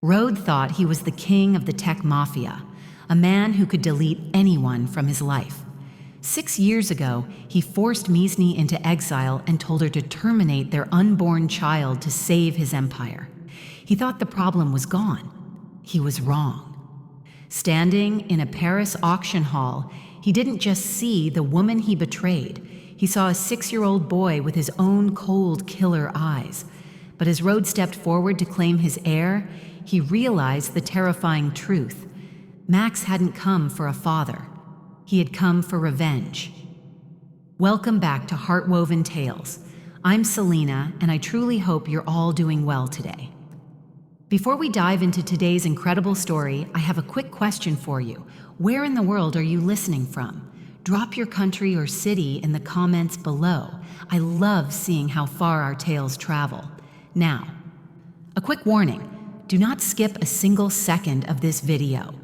Rode thought he was the king of the Tech-Mafia, a man who could delete anyone from his life. 6 years ago, he forced Meesni into exile and told her to terminate their unborn child to save his empire. He thought the problem was gone. He was wrong. Standing in a Paris auction hall, he didn't just see the woman he betrayed. He saw a 6-year-old boy with his own cold killer eyes. But as Rode stepped forward to claim his heir, he realized the terrifying truth. Max hadn't come for a father. He had come for revenge. Welcome back to Heartwoven Tales. I'm Selena, and I truly hope you're all doing well today. Before we dive into today's incredible story, I have a quick question for you. Where in the world are you listening from? Drop your country or city in the comments below. I love seeing how far our tales travel. Now, a quick warning. Do not skip a single second of this video.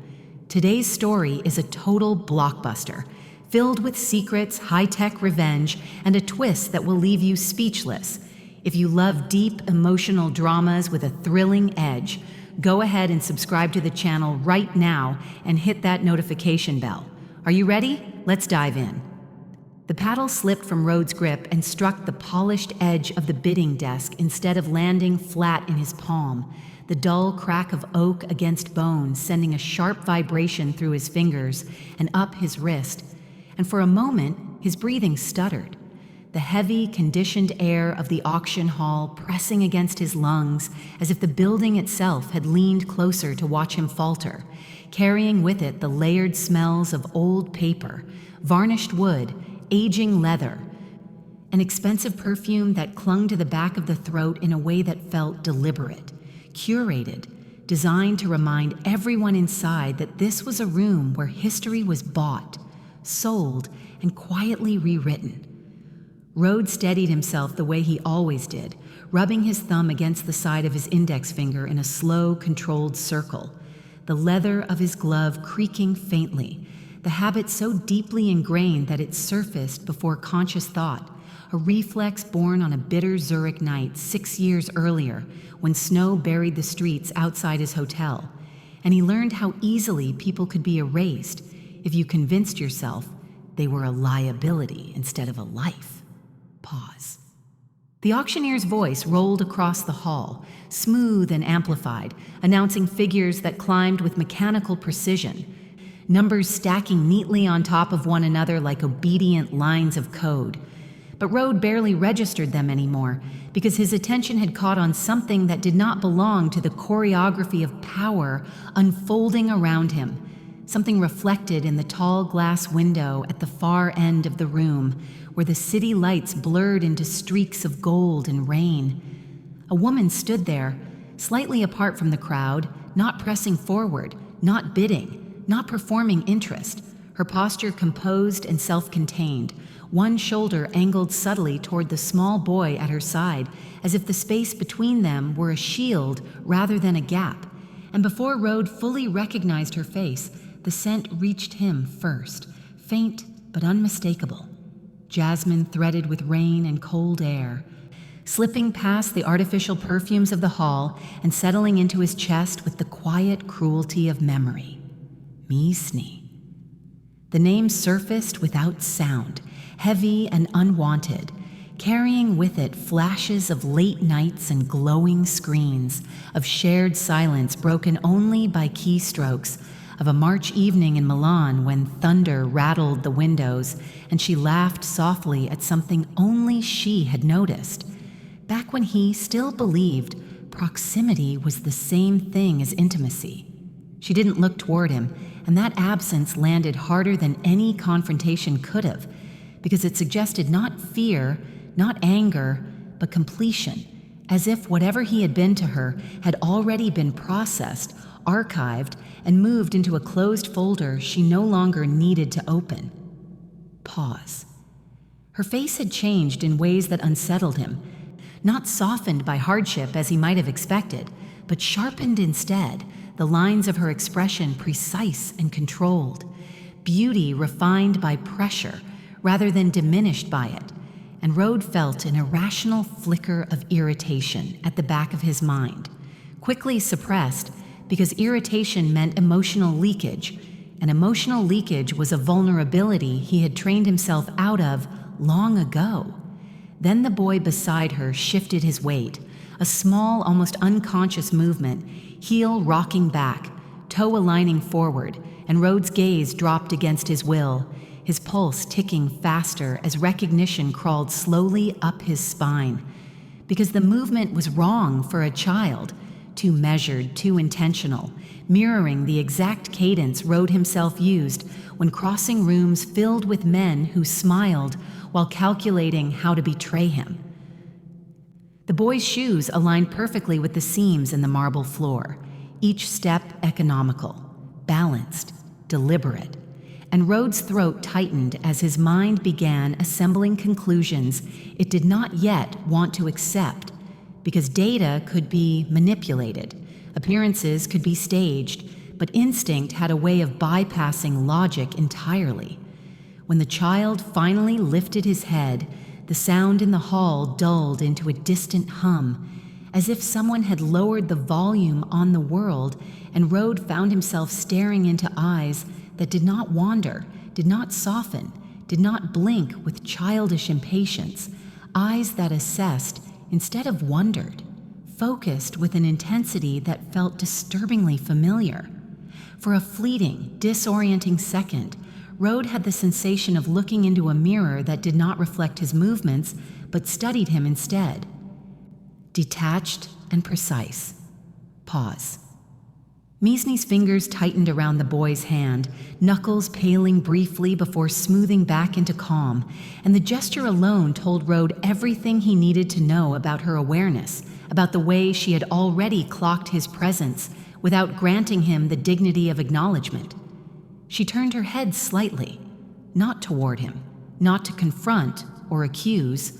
Today's story is a total blockbuster, filled with secrets, high-tech revenge, and a twist that will leave you speechless. If you love deep, emotional dramas with a thrilling edge, go ahead and subscribe to the channel right now and hit that notification bell. Are you ready? Let's dive in. The paddle slipped from Rode's grip and struck the polished edge of the bidding desk instead of landing flat in his palm. The dull crack of oak against bone sending a sharp vibration through his fingers and up his wrist. And for a moment, his breathing stuttered. The heavy, conditioned air of the auction hall pressing against his lungs as if the building itself had leaned closer to watch him falter, carrying with it the layered smells of old paper, varnished wood, aging leather, an expensive perfume that clung to the back of the throat in a way that felt deliberate, curated, designed to remind everyone inside that this was a room where history was bought, sold, and quietly rewritten. Rode steadied himself the way he always did, rubbing his thumb against the side of his index finger in a slow, controlled circle, the leather of his glove creaking faintly, the habit so deeply ingrained that it surfaced before conscious thought, a reflex born on a bitter Zurich night 6 years earlier when snow buried the streets outside his hotel, and he learned how easily people could be erased if you convinced yourself they were a liability instead of a life. Pause. The auctioneer's voice rolled across the hall, smooth and amplified, announcing figures that climbed with mechanical precision, numbers stacking neatly on top of one another like obedient lines of code. But Rode barely registered them anymore because his attention had caught on something that did not belong to the choreography of power unfolding around him, something reflected in the tall glass window at the far end of the room where the city lights blurred into streaks of gold and rain. A woman stood there, slightly apart from the crowd, not pressing forward, not bidding, not performing interest, her posture composed and self-contained, one shoulder angled subtly toward the small boy at her side, as if the space between them were a shield rather than a gap. And before Rode fully recognized her face, the scent reached him first, faint but unmistakable. Jasmine threaded with rain and cold air, slipping past the artificial perfumes of the hall and settling into his chest with the quiet cruelty of memory. Meesni. The name surfaced without sound, heavy and unwanted, carrying with it flashes of late nights and glowing screens, of shared silence broken only by keystrokes, of a March evening in Milan when thunder rattled the windows and she laughed softly at something only she had noticed. Back when he still believed proximity was the same thing as intimacy. She didn't look toward him, and that absence landed harder than any confrontation could have, because it suggested not fear, not anger, but completion, as if whatever he had been to her had already been processed, archived, and moved into a closed folder she no longer needed to open. Pause. Her face had changed in ways that unsettled him, not softened by hardship as he might have expected, but sharpened instead, the lines of her expression precise and controlled, beauty refined by pressure rather than diminished by it, and Rode felt an irrational flicker of irritation at the back of his mind, quickly suppressed because irritation meant emotional leakage, and emotional leakage was a vulnerability he had trained himself out of long ago. Then the boy beside her shifted his weight, a small, almost unconscious movement, heel rocking back, toe aligning forward, and Rhodes' gaze dropped against his will, his pulse ticking faster as recognition crawled slowly up his spine. Because the movement was wrong for a child, too measured, too intentional, mirroring the exact cadence Rhodes himself used when crossing rooms filled with men who smiled while calculating how to betray him. The boy's shoes aligned perfectly with the seams in the marble floor, each step economical, balanced, deliberate, and Rhodes' throat tightened as his mind began assembling conclusions it did not yet want to accept, because data could be manipulated, appearances could be staged, but instinct had a way of bypassing logic entirely. When the child finally lifted his head, the sound in the hall dulled into a distant hum, as if someone had lowered the volume on the world, and Rhodes found himself staring into eyes that did not wander, did not soften, did not blink with childish impatience, eyes that assessed instead of wondered, focused with an intensity that felt disturbingly familiar. For a fleeting, disorienting second, Rhodes had the sensation of looking into a mirror that did not reflect his movements, but studied him instead. Detached and precise. Pause. Meesni's fingers tightened around the boy's hand, knuckles paling briefly before smoothing back into calm, and the gesture alone told Rhodes everything he needed to know about her awareness, about the way she had already clocked his presence without granting him the dignity of acknowledgement. She turned her head slightly, not toward him, not to confront or accuse,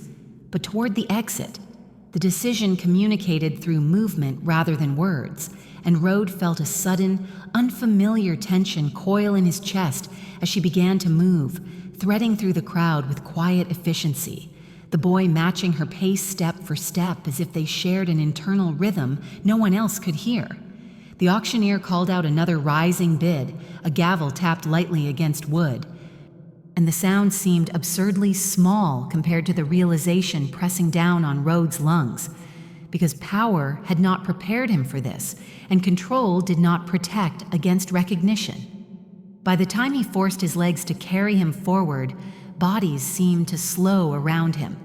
but toward the exit, the decision communicated through movement rather than words, and Rhodes felt a sudden, unfamiliar tension coil in his chest as she began to move, threading through the crowd with quiet efficiency, the boy matching her pace step for step as if they shared an internal rhythm no one else could hear. The auctioneer called out another rising bid, a gavel tapped lightly against wood, and the sound seemed absurdly small compared to the realization pressing down on Rhodes' lungs, because power had not prepared him for this, and control did not protect against recognition. By the time he forced his legs to carry him forward, bodies seemed to slow around him,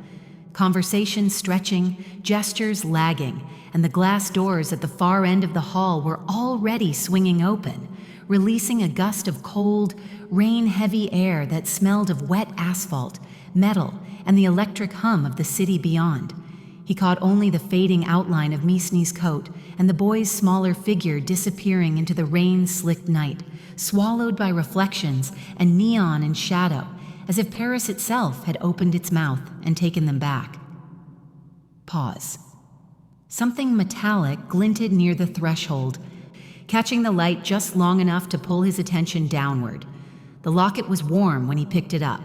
conversation stretching, gestures lagging, and the glass doors at the far end of the hall were already swinging open, releasing a gust of cold, rain-heavy air that smelled of wet asphalt, metal, and the electric hum of the city beyond. He caught only the fading outline of Meesni's coat and the boy's smaller figure disappearing into the rain-slicked night, swallowed by reflections and neon and shadow, as if Paris itself had opened its mouth and taken them back. Pause. Something metallic glinted near the threshold, catching the light just long enough to pull his attention downward. The locket was warm when he picked it up,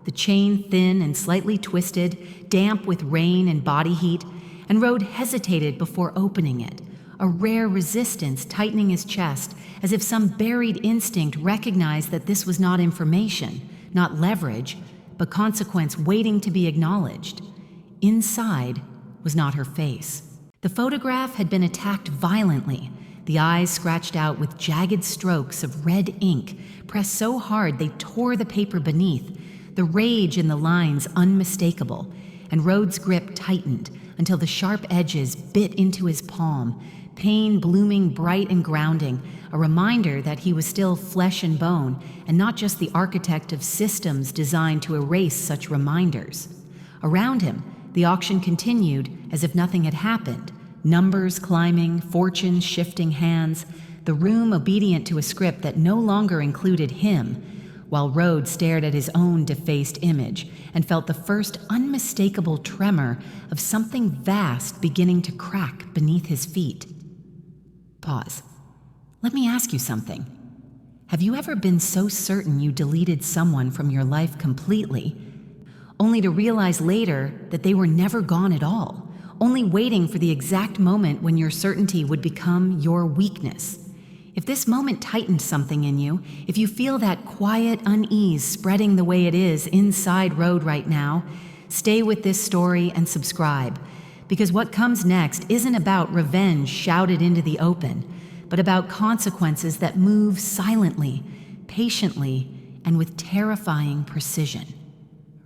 the chain thin and slightly twisted, damp with rain and body heat, and Rhodes hesitated before opening it, a rare resistance tightening his chest as if some buried instinct recognized that this was not information, not leverage, but consequence waiting to be acknowledged. Inside was not her face. The photograph had been attacked violently, the eyes scratched out with jagged strokes of red ink, pressed so hard they tore the paper beneath, the rage in the lines unmistakable, and Rhodes' grip tightened until the sharp edges bit into his palm, pain blooming bright and grounding, a reminder that he was still flesh and bone, and not just the architect of systems designed to erase such reminders. Around him, the auction continued as if nothing had happened, numbers climbing, fortunes shifting hands, the room obedient to a script that no longer included him, while Rhodes stared at his own defaced image and felt the first unmistakable tremor of something vast beginning to crack beneath his feet. Pause. Let me ask you something. Have you ever been so certain you deleted someone from your life completely, only to realize later that they were never gone at all, only waiting for the exact moment when your certainty would become your weakness? If this moment tightened something in you, if you feel that quiet unease spreading the way it is inside Road right now, stay with this story and subscribe, because what comes next isn't about revenge shouted into the open, but about consequences that move silently, patiently, and with terrifying precision.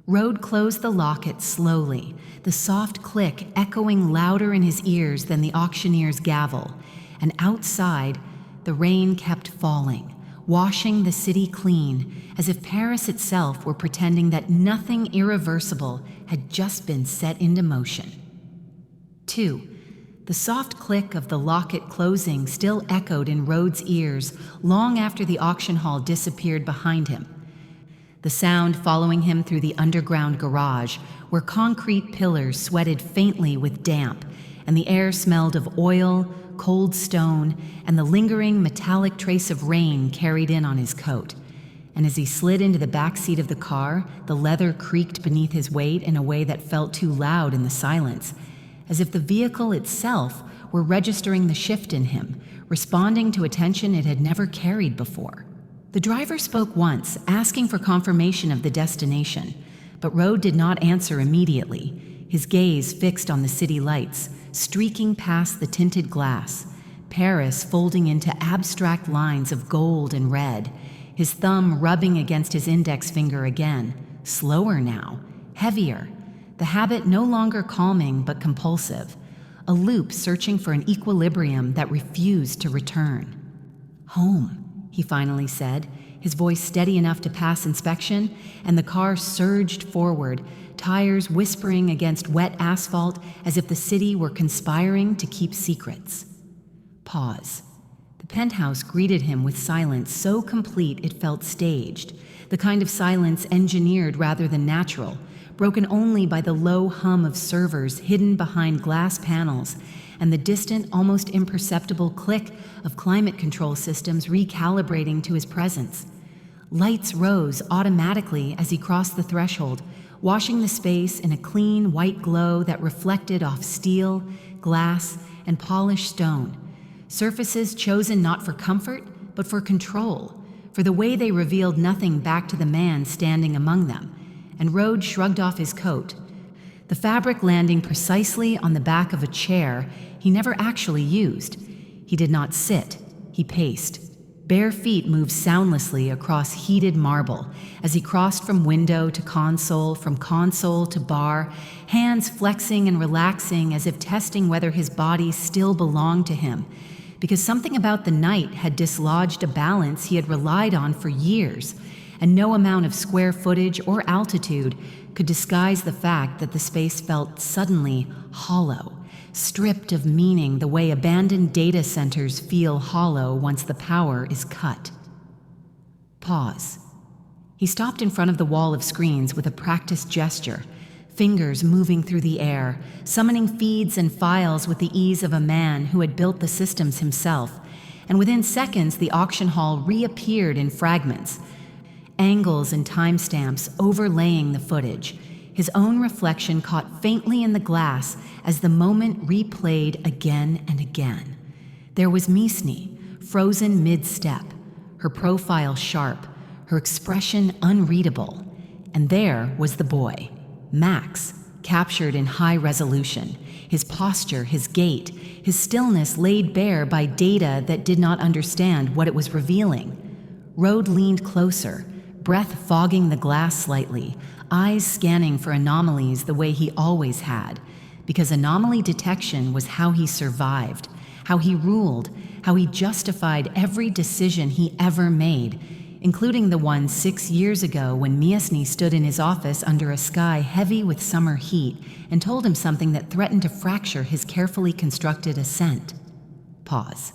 Road closed the locket slowly, the soft click echoing louder in his ears than the auctioneer's gavel, and outside, the rain kept falling, washing the city clean, as if Paris itself were pretending that nothing irreversible had just been set into motion. 2. The soft click of the locket closing still echoed in Road's ears long after the auction hall disappeared behind him. The sound following him through the underground garage, where concrete pillars sweated faintly with damp, and the air smelled of oil, cold stone, and the lingering metallic trace of rain carried in on his coat. And as he slid into the back seat of the car, the leather creaked beneath his weight in a way that felt too loud in the silence, as if the vehicle itself were registering the shift in him, responding to attention it had never carried before. The driver spoke once, asking for confirmation of the destination, but Road did not answer immediately, his gaze fixed on the city lights, streaking past the tinted glass, Paris folding into abstract lines of gold and red, his thumb rubbing against his index finger again, slower now, heavier, the habit no longer calming but compulsive, a loop searching for an equilibrium that refused to return. "Home," he finally said, his voice steady enough to pass inspection, and the car surged forward, tires whispering against wet asphalt as if the city were conspiring to keep secrets. Pause. The penthouse greeted him with silence so complete it felt staged, the kind of silence engineered rather than natural, broken only by the low hum of servers hidden behind glass panels and the distant, almost imperceptible click of climate control systems recalibrating to his presence. Lights rose automatically as he crossed the threshold, washing the space in a clean white glow that reflected off steel, glass, and polished stone. Surfaces chosen not for comfort, but for control, for the way they revealed nothing back to the man standing among them, and Road shrugged off his coat, the fabric landing precisely on the back of a chair he never actually used. He did not sit, he paced. Bare feet moved soundlessly across heated marble as he crossed from window to console, from console to bar, hands flexing and relaxing as if testing whether his body still belonged to him, because something about the night had dislodged a balance he had relied on for years, and no amount of square footage or altitude could disguise the fact that the space felt suddenly hollow, stripped of meaning the way abandoned data centers feel hollow once the power is cut. Pause. He stopped in front of the wall of screens with a practiced gesture, fingers moving through the air, summoning feeds and files with the ease of a man who had built the systems himself, and within seconds the auction hall reappeared in fragments, angles and timestamps overlaying the footage, his own reflection caught faintly in the glass as the moment replayed again and again. There was Meesni, frozen mid-step, her profile sharp, her expression unreadable. And there was the boy, Max, captured in high resolution, his posture, his gait, his stillness laid bare by data that did not understand what it was revealing. Road leaned closer, breath fogging the glass slightly, eyes scanning for anomalies the way he always had, because anomaly detection was how he survived, how he ruled, how he justified every decision he ever made, including the one 6 years ago when Meesni stood in his office under a sky heavy with summer heat and told him something that threatened to fracture his carefully constructed ascent. Pause.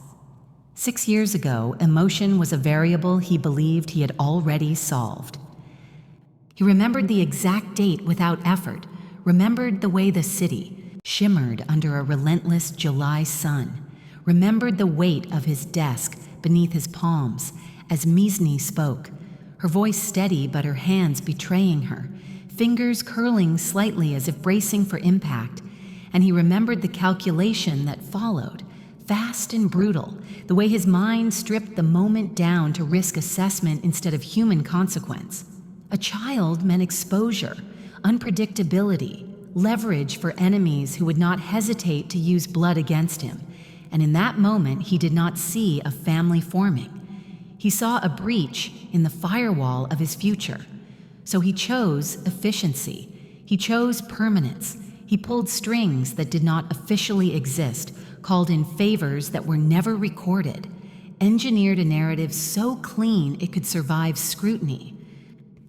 6 years ago, emotion was a variable he believed he had already solved. He remembered the exact date without effort, remembered the way the city shimmered under a relentless July sun, remembered the weight of his desk beneath his palms as Meesni spoke, her voice steady but her hands betraying her, fingers curling slightly as if bracing for impact, and he remembered the calculation that followed, fast and brutal, the way his mind stripped the moment down to risk assessment instead of human consequence. A child meant exposure, unpredictability, leverage for enemies who would not hesitate to use blood against him. And in that moment, he did not see a family forming. He saw a breach in the firewall of his future. So he chose efficiency. He chose permanence. He pulled strings that did not officially exist, called in favors that were never recorded, engineered a narrative so clean it could survive scrutiny,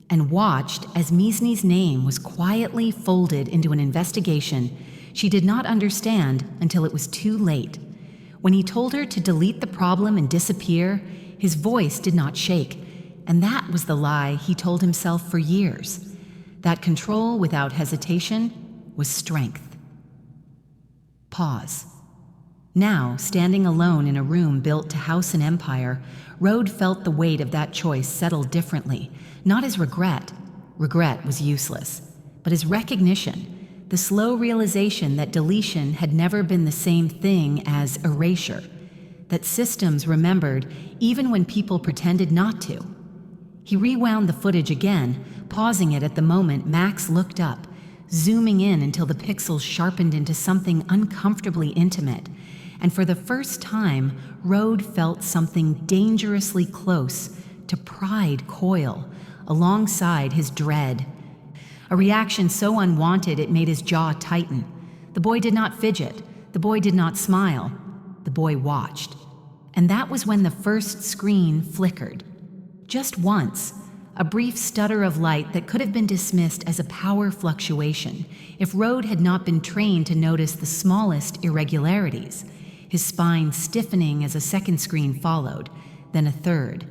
and watched as Meesni's name was quietly folded into an investigation she did not understand until it was too late. When he told her to delete the problem and disappear, his voice did not shake, and that was the lie he told himself for years. That control without hesitation was strength. Pause. Now, standing alone in a room built to house an empire, Rode felt the weight of that choice settle differently, not as regret. Regret was useless, but as recognition, the slow realization that deletion had never been the same thing as erasure, that systems remembered even when people pretended not to. He rewound the footage again, pausing it at the moment Max looked up, zooming in until the pixels sharpened into something uncomfortably intimate. And for the first time, Rode felt something dangerously close to pride coil alongside his dread. A reaction so unwanted it made his jaw tighten. The boy did not fidget. The boy did not smile. The boy watched. And that was when the first screen flickered. Just once, a brief stutter of light that could have been dismissed as a power fluctuation if Rode had not been trained to notice the smallest irregularities. His spine stiffening as a second screen followed, then a third,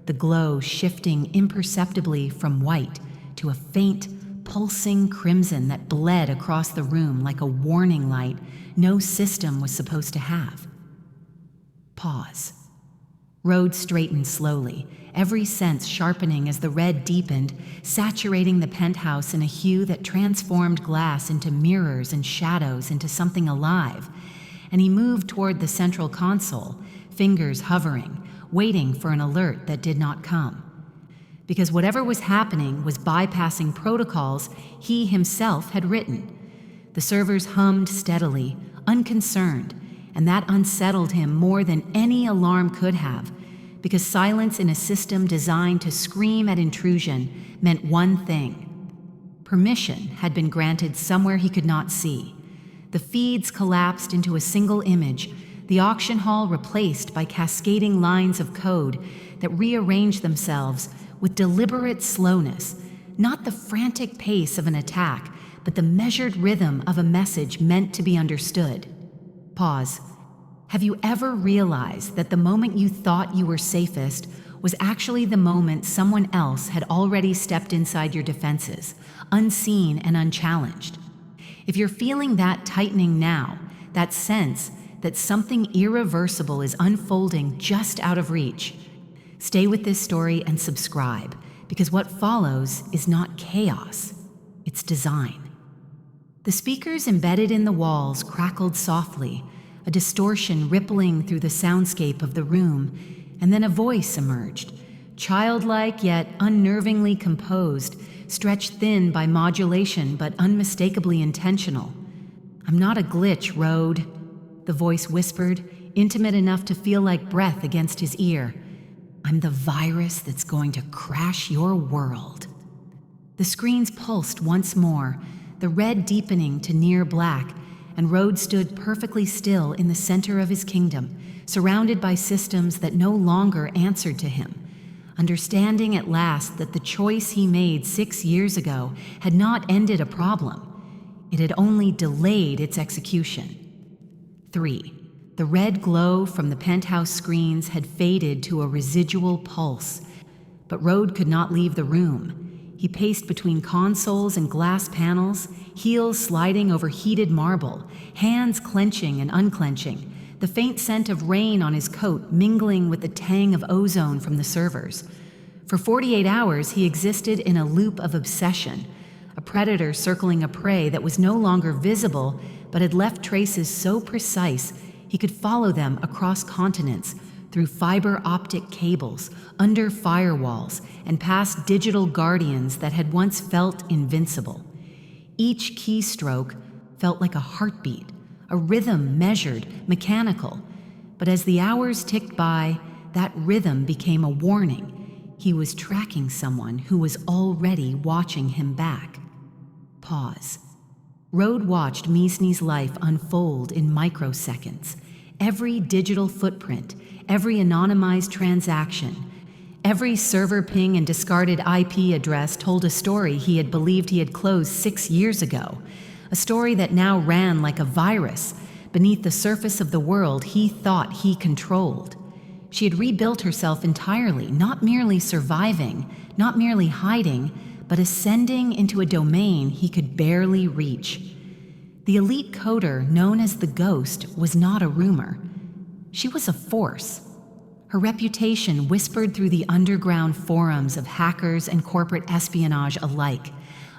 the glow shifting imperceptibly from white to a faint, pulsing crimson that bled across the room like a warning light no system was supposed to have. Pause. Rode straightened slowly, every sense sharpening as the red deepened, saturating the penthouse in a hue that transformed glass into mirrors and shadows into something alive. And he moved toward the central console, fingers hovering, waiting for an alert that did not come. Because whatever was happening was bypassing protocols he himself had written. The servers hummed steadily, unconcerned, and that unsettled him more than any alarm could have, because silence in a system designed to scream at intrusion meant one thing. Permission had been granted somewhere he could not see. The feeds collapsed into a single image, the auction hall replaced by cascading lines of code that rearranged themselves with deliberate slowness, not the frantic pace of an attack, but the measured rhythm of a message meant to be understood. Pause. Have you ever realized that the moment you thought you were safest was actually the moment someone else had already stepped inside your defenses, unseen and unchallenged? If you're feeling that tightening now, that sense that something irreversible is unfolding just out of reach, stay with this story and subscribe, because what follows is not chaos, it's design. The speakers embedded in the walls crackled softly, a distortion rippling through the soundscape of the room, and then a voice emerged, childlike yet unnervingly composed, stretched thin by modulation but unmistakably intentional. "I'm not a glitch, Rode," the voice whispered, intimate enough to feel like breath against his ear. "I'm the virus that's going to crash your world." The screens pulsed once more, the red deepening to near black, and Rode stood perfectly still in the center of his kingdom, surrounded by systems that no longer answered to him, understanding at last that the choice he made 6 years ago had not ended a problem. It had only delayed its execution. 3. The red glow from the penthouse screens had faded to a residual pulse, but Rode could not leave the room. He paced between consoles and glass panels, heels sliding over heated marble, hands clenching and unclenching, the faint scent of rain on his coat mingling with the tang of ozone from the servers. For 48 hours, he existed in a loop of obsession, a predator circling a prey that was no longer visible, but had left traces so precise He could follow them across continents, through fiber optic cables, under firewalls, and past digital guardians that had once felt invincible. Each keystroke felt like a heartbeat, a rhythm measured, mechanical. But as the hours ticked by, that rhythm became a warning. He was tracking someone who was already watching him back. Pause. Rode watched Meesni's life unfold in microseconds. Every digital footprint, every anonymized transaction, every server ping and discarded IP address told a story he had believed he had closed 6 years ago, a story that now ran like a virus beneath the surface of the world he thought he controlled. She had rebuilt herself entirely, not merely surviving, not merely hiding, but ascending into a domain he could barely reach. The elite coder known as the Ghost was not a rumor. She was a force. Her reputation whispered through the underground forums of hackers and corporate espionage alike,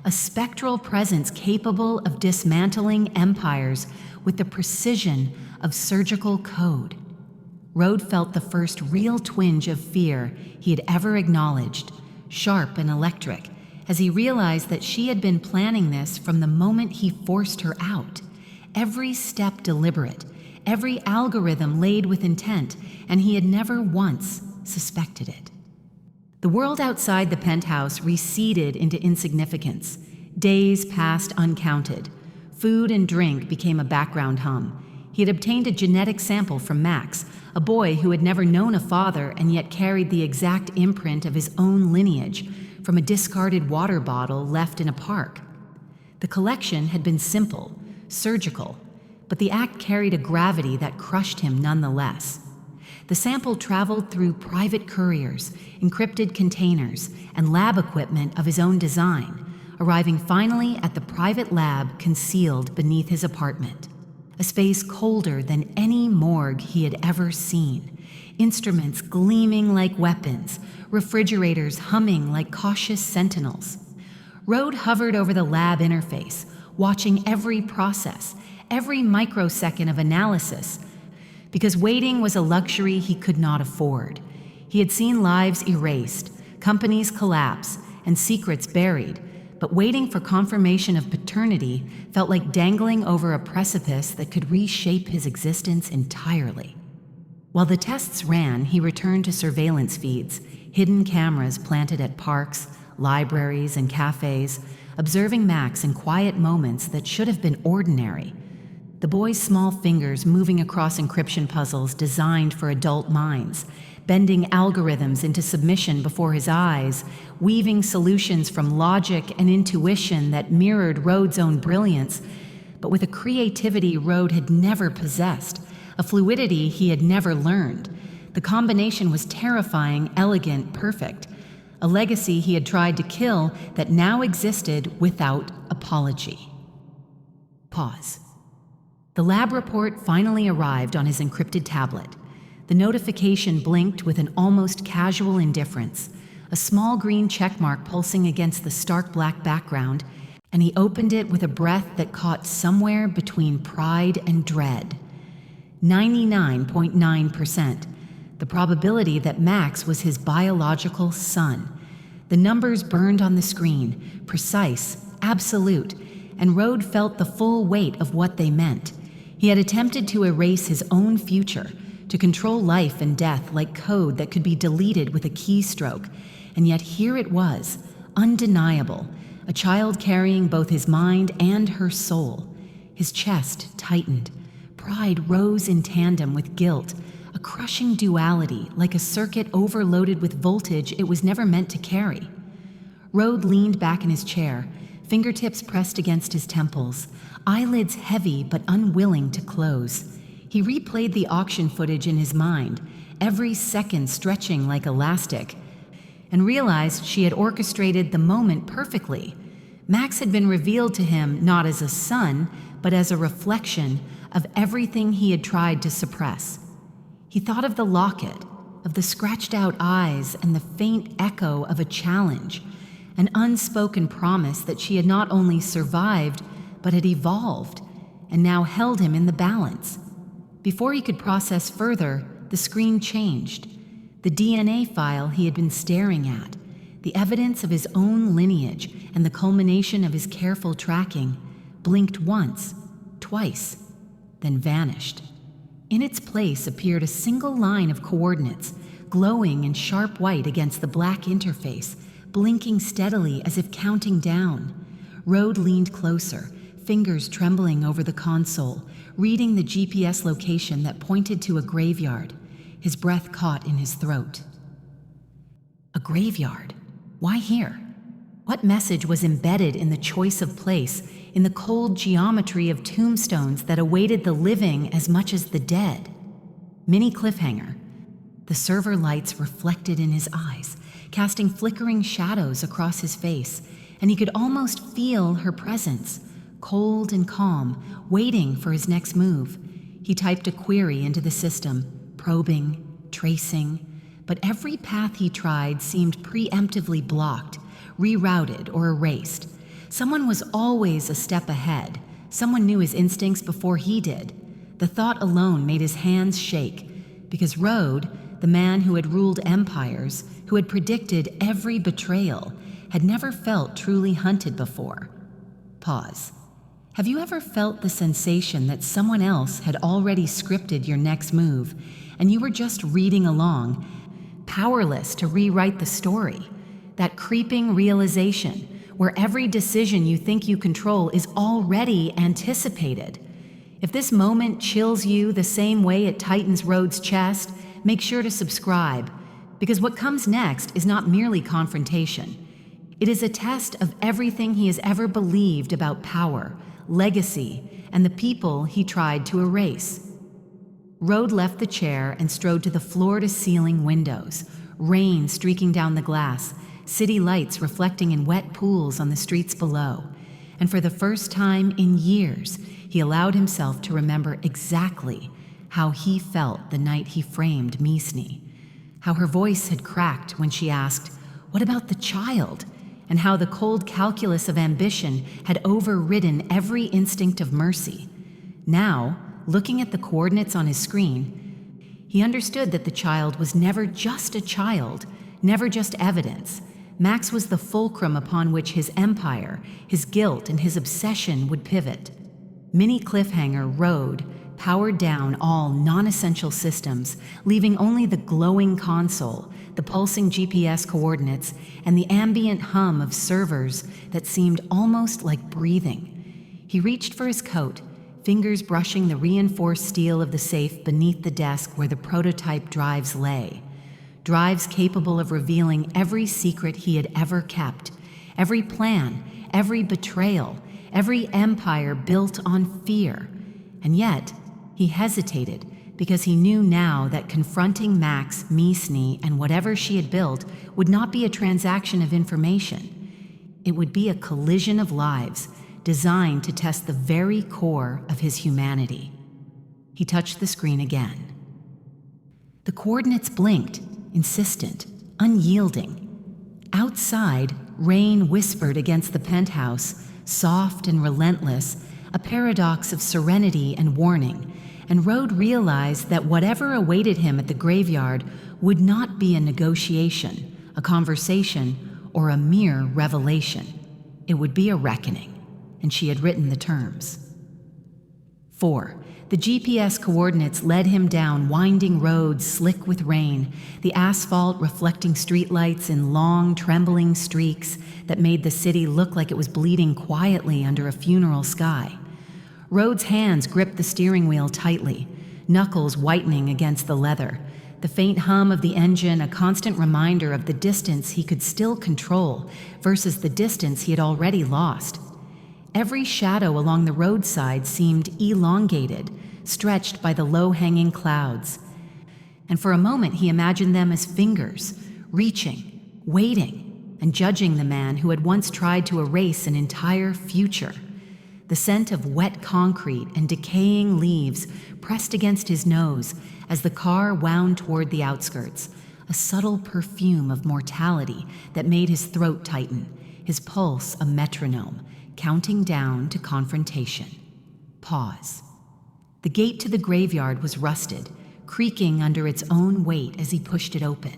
a spectral presence capable of dismantling empires with the precision of surgical code. Rode felt the first real twinge of fear he had ever acknowledged, sharp and electric, as he realized that she had been planning this from the moment he forced her out. Every step deliberate, every algorithm laid with intent, and he had never once suspected it. The world outside the penthouse receded into insignificance. Days passed uncounted. Food and drink became a background hum. He had obtained a genetic sample from Max, a boy who had never known a father and yet carried the exact imprint of his own lineage from a discarded water bottle left in a park. The collection had been simple, surgical, but the act carried a gravity that crushed him nonetheless. The sample traveled through private couriers, encrypted containers, and lab equipment of his own design, arriving finally at the private lab concealed beneath his apartment. A space colder than any morgue he had ever seen. Instruments gleaming like weapons, refrigerators humming like cautious sentinels. Rode hovered over the lab interface, watching every process, every microsecond of analysis, because waiting was a luxury he could not afford. He had seen lives erased, companies collapse, and secrets buried, but waiting for confirmation of paternity felt like dangling over a precipice that could reshape his existence entirely. While the tests ran, he returned to surveillance feeds, hidden cameras planted at parks, libraries, and cafes, observing Max in quiet moments that should have been ordinary. The boy's small fingers moving across encryption puzzles designed for adult minds, bending algorithms into submission before his eyes, weaving solutions from logic and intuition that mirrored Rode's own brilliance, but with a creativity Rode had never possessed, a fluidity he had never learned. The combination was terrifying, elegant, perfect, a legacy he had tried to kill that now existed without apology. Pause. The lab report finally arrived on his encrypted tablet. The notification blinked with an almost casual indifference, a small green checkmark pulsing against the stark black background, and he opened it with a breath that caught somewhere between pride and dread. 99.9%, the probability that Max was his biological son. The numbers burned on the screen, precise, absolute, and Rode felt the full weight of what they meant. He had attempted to erase his own future, to control life and death like code that could be deleted with a keystroke, and yet here it was, undeniable, a child carrying both his mind and her soul. His chest tightened. Pride rose in tandem with guilt, a crushing duality like a circuit overloaded with voltage it was never meant to carry. Rode leaned back in his chair, fingertips pressed against his temples, eyelids heavy but unwilling to close. He replayed the auction footage in his mind, every second stretching like elastic, and realized she had orchestrated the moment perfectly. Max had been revealed to him not as a son, but as a reflection of everything he had tried to suppress. He thought of the locket, of the scratched-out eyes and the faint echo of a challenge, an unspoken promise that she had not only survived, but had evolved, and now held him in the balance. Before he could process further, the screen changed. The DNA file he had been staring at, the evidence of his own lineage and the culmination of his careful tracking, blinked once, twice, then vanished. In its place appeared a single line of coordinates, glowing in sharp white against the black interface, blinking steadily as if counting down. Rode leaned closer, fingers trembling over the console, reading the GPS location that pointed to a graveyard. His breath caught in his throat. A graveyard? Why here? What message was embedded in the choice of place, in the cold geometry of tombstones that awaited the living as much as the dead? Mini cliffhanger. The server lights reflected in his eyes, casting flickering shadows across his face, and he could almost feel her presence, cold and calm, waiting for his next move. He typed a query into the system, probing, tracing, but every path he tried seemed preemptively blocked, rerouted, or erased. Someone was always a step ahead. Someone knew his instincts before he did. The thought alone made his hands shake, because Rode, the man who had ruled empires, who had predicted every betrayal, had never felt truly hunted before. Pause. Have you ever felt the sensation that someone else had already scripted your next move, and you were just reading along, powerless to rewrite the story? That creeping realization, where every decision you think you control is already anticipated. If this moment chills you the same way it tightens Rode's chest, make sure to subscribe, because what comes next is not merely confrontation. It is a test of everything he has ever believed about power, legacy, and the people he tried to erase. Rode left the chair and strode to the floor-to-ceiling windows, rain streaking down the glass, city lights reflecting in wet pools on the streets below. And for the first time in years, he allowed himself to remember exactly how he felt the night he framed Meesni, how her voice had cracked when she asked, "What about the child?" and how the cold calculus of ambition had overridden every instinct of mercy. Now, looking at the coordinates on his screen, he understood that the child was never just a child, never just evidence. Max was the fulcrum upon which his empire, his guilt, and his obsession would pivot. Mini cliffhanger Rode powered down all non-essential systems, leaving only the glowing console, the pulsing GPS coordinates, and the ambient hum of servers that seemed almost like breathing. He reached for his coat, fingers brushing the reinforced steel of the safe beneath the desk where the prototype drives lay. Drives capable of revealing every secret he had ever kept, every plan, every betrayal, every empire built on fear. And yet, he hesitated because he knew now that confronting Max, Meesni, and whatever she had built would not be a transaction of information. It would be a collision of lives designed to test the very core of his humanity. He touched the screen again. The coordinates blinked, insistent, unyielding. Outside, rain whispered against the penthouse, soft and relentless, a paradox of serenity and warning, and Rode realized that whatever awaited him at the graveyard would not be a negotiation, a conversation, or a mere revelation. It would be a reckoning, and she had written the terms. 4. The GPS coordinates led him down winding roads slick with rain, the asphalt reflecting streetlights in long, trembling streaks that made the city look like it was bleeding quietly under a funeral sky. Rode's hands gripped the steering wheel tightly, knuckles whitening against the leather, the faint hum of the engine a constant reminder of the distance he could still control versus the distance he had already lost. Every shadow along the roadside seemed elongated, stretched by the low-hanging clouds. And for a moment he imagined them as fingers, reaching, waiting, and judging the man who had once tried to erase an entire future. The scent of wet concrete and decaying leaves pressed against his nose as the car wound toward the outskirts, a subtle perfume of mortality that made his throat tighten, his pulse a metronome, counting down to confrontation. Pause. The gate to the graveyard was rusted, creaking under its own weight as he pushed it open.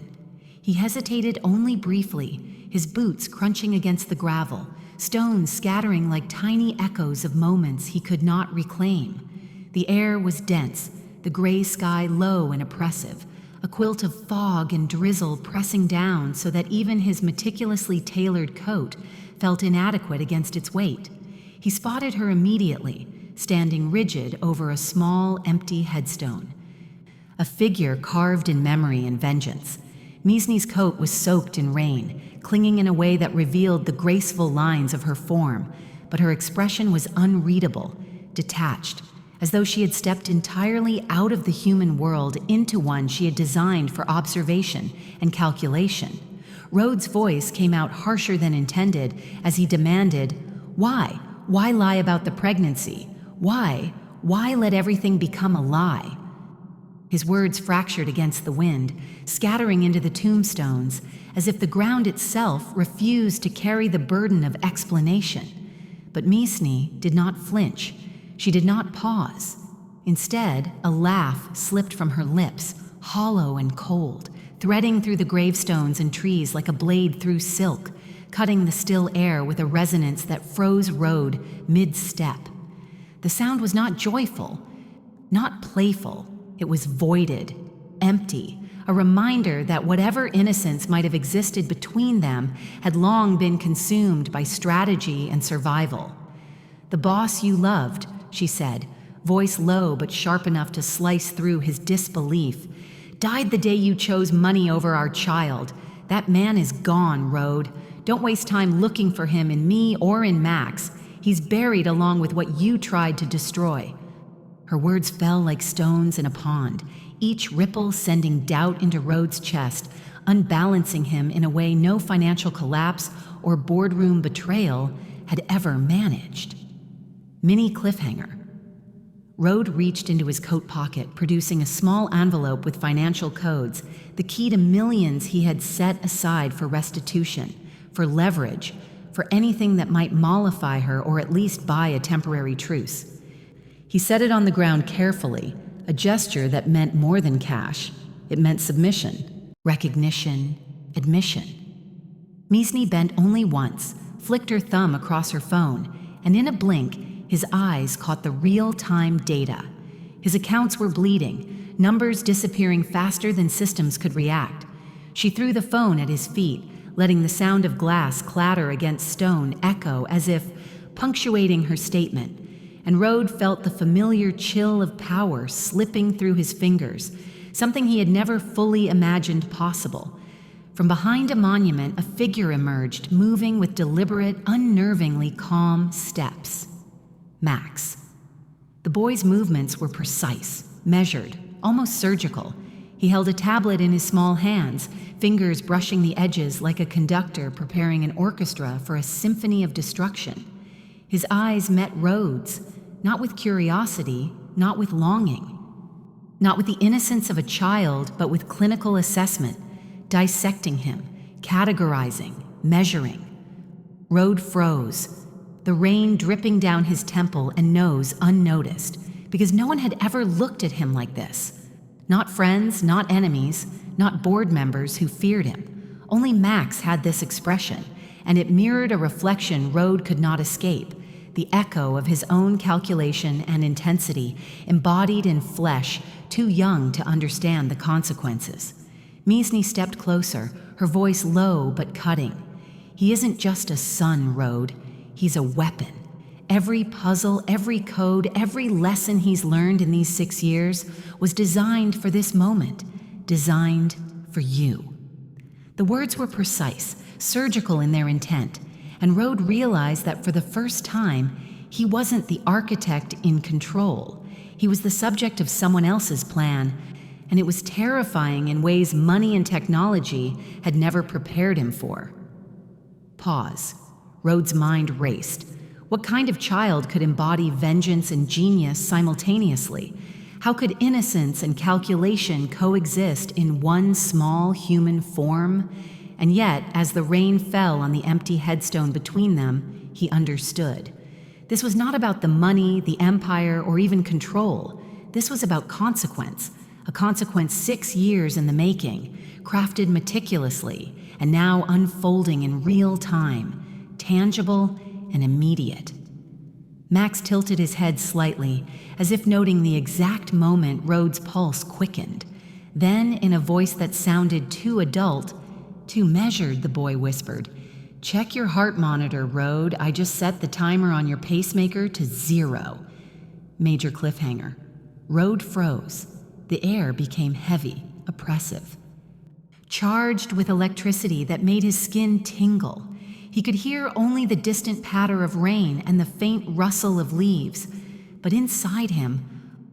He hesitated only briefly, his boots crunching against the gravel, stones scattering like tiny echoes of moments he could not reclaim. The air was dense, the gray sky low and oppressive, a quilt of fog and drizzle pressing down so that even his meticulously tailored coat felt inadequate against its weight. He spotted her immediately, standing rigid over a small, empty headstone. A figure carved in memory and vengeance. Meesni's coat was soaked in rain, clinging in a way that revealed the graceful lines of her form, but her expression was unreadable, detached, as though she had stepped entirely out of the human world into one she had designed for observation and calculation. Rhodes' voice came out harsher than intended as he demanded, "Why? Why lie about the pregnancy? Why? Why let everything become a lie?" His words fractured against the wind, scattering into the tombstones, as if the ground itself refused to carry the burden of explanation. But Meesni did not flinch. She did not pause. Instead, a laugh slipped from her lips, hollow and cold, threading through the gravestones and trees like a blade through silk, cutting the still air with a resonance that froze Rhodes mid-step. The sound was not joyful, not playful. It was voided, empty, a reminder that whatever innocence might have existed between them had long been consumed by strategy and survival. "The boss you loved," she said, voice low but sharp enough to slice through his disbelief, "died the day you chose money over our child. That man is gone, Rhodes. Don't waste time looking for him in me or in Max. He's buried along with what you tried to destroy." Her words fell like stones in a pond, each ripple sending doubt into Rhodes' chest, unbalancing him in a way no financial collapse or boardroom betrayal had ever managed. Mini cliffhanger. Rhodes reached into his coat pocket, producing a small envelope with financial codes, the key to millions he had set aside for restitution, for leverage, for anything that might mollify her or at least buy a temporary truce. He set it on the ground carefully, a gesture that meant more than cash. It meant submission, recognition, admission. Meesni bent only once, flicked her thumb across her phone, and in a blink, his eyes caught the real-time data. His accounts were bleeding, numbers disappearing faster than systems could react. She threw the phone at his feet, letting the sound of glass clatter against stone echo as if punctuating her statement. And Rhodes felt the familiar chill of power slipping through his fingers, something he had never fully imagined possible. From behind a monument, a figure emerged, moving with deliberate, unnervingly calm steps. Max. The boy's movements were precise, measured, almost surgical. He held a tablet in his small hands, fingers brushing the edges like a conductor preparing an orchestra for a symphony of destruction. His eyes met Rhodes', not with curiosity, not with longing, not with the innocence of a child, but with clinical assessment, dissecting him, categorizing, measuring. Rhodes froze, the rain dripping down his temple and nose unnoticed, because no one had ever looked at him like this. Not friends, not enemies, not board members who feared him. Only Max had this expression, and it mirrored a reflection Rhodes could not escape, the echo of his own calculation and intensity, embodied in flesh, too young to understand the consequences. Meesni stepped closer, her voice low but cutting. "He isn't just a son, Rhodes. He's a weapon. Every puzzle, every code, every lesson he's learned in these 6 years was designed for this moment, designed for you." The words were precise, surgical in their intent, and Rhodes realized that for the first time, he wasn't the architect in control. He was the subject of someone else's plan, and it was terrifying in ways money and technology had never prepared him for. Pause. Rhodes' mind raced. What kind of child could embody vengeance and genius simultaneously? How could innocence and calculation coexist in one small human form? And yet, as the rain fell on the empty headstone between them, he understood. This was not about the money, the empire, or even control. This was about consequence, a consequence 6 years in the making, crafted meticulously, and now unfolding in real time, tangible and immediate. Max tilted his head slightly, as if noting the exact moment Rhodes' pulse quickened. Then, in a voice that sounded too adult, too measured, the boy whispered, "Check your heart monitor, Rhode. I just set the timer on your pacemaker to 0. Major cliffhanger. Rhode froze. The air became heavy, oppressive, charged with electricity that made his skin tingle. He could hear only the distant patter of rain and the faint rustle of leaves. But inside him,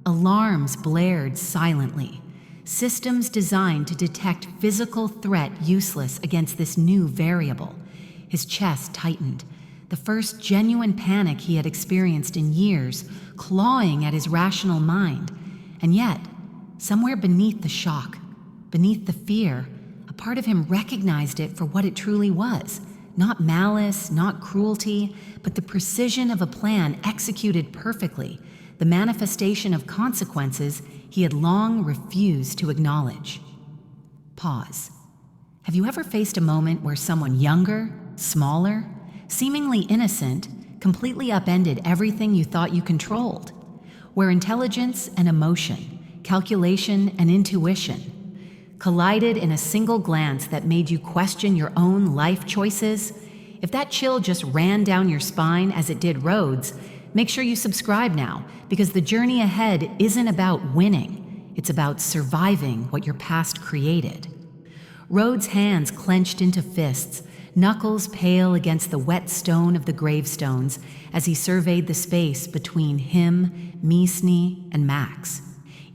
alarms blared silently. Systems designed to detect physical threat useless against this new variable. His chest tightened, the first genuine panic he had experienced in years, clawing at his rational mind. And yet, somewhere beneath the shock, beneath the fear, a part of him recognized it for what it truly was. Not malice, not cruelty, but the precision of a plan executed perfectly, the manifestation of consequences he had long refused to acknowledge. Pause. Have you ever faced a moment where someone younger, smaller, seemingly innocent, completely upended everything you thought you controlled? Where intelligence and emotion, calculation and intuition collided in a single glance that made you question your own life choices? If that chill just ran down your spine as it did Rhodes, make sure you subscribe now, because the journey ahead isn't about winning. It's about surviving what your past created. Rhodes' hands clenched into fists, knuckles pale against the wet stone of the gravestones as he surveyed the space between him, Meesni, and Max.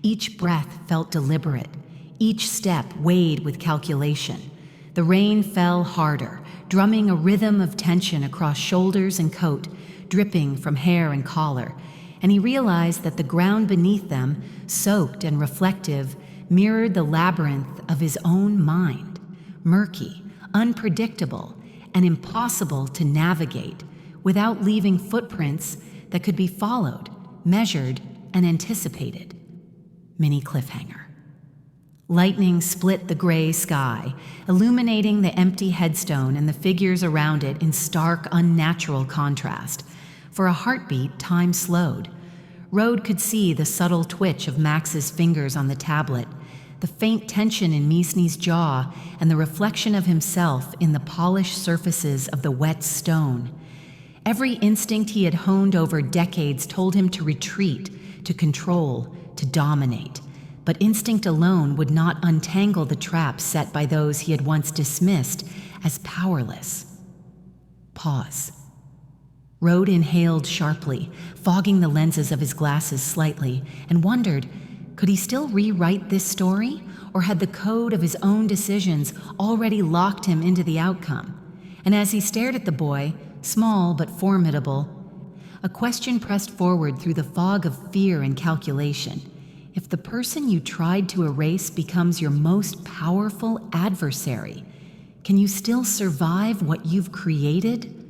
Each breath felt deliberate, each step weighed with calculation. The rain fell harder, drumming a rhythm of tension across shoulders and coat, dripping from hair and collar, and he realized that the ground beneath them, soaked and reflective, mirrored the labyrinth of his own mind, murky, unpredictable, and impossible to navigate without leaving footprints that could be followed, measured, and anticipated. Mini cliffhanger. Lightning split the gray sky, illuminating the empty headstone and the figures around it in stark, unnatural contrast. For a heartbeat, time slowed. Rhode could see the subtle twitch of Max's fingers on the tablet, the faint tension in Meesni's jaw, and the reflection of himself in the polished surfaces of the wet stone. Every instinct he had honed over decades told him to retreat, to control, to dominate. But instinct alone would not untangle the traps set by those he had once dismissed as powerless. Pause. Rhode inhaled sharply, fogging the lenses of his glasses slightly, and wondered, could he still rewrite this story, or had the code of his own decisions already locked him into the outcome? And as he stared at the boy, small but formidable, a question pressed forward through the fog of fear and calculation. If the person you tried to erase becomes your most powerful adversary, can you still survive what you've created?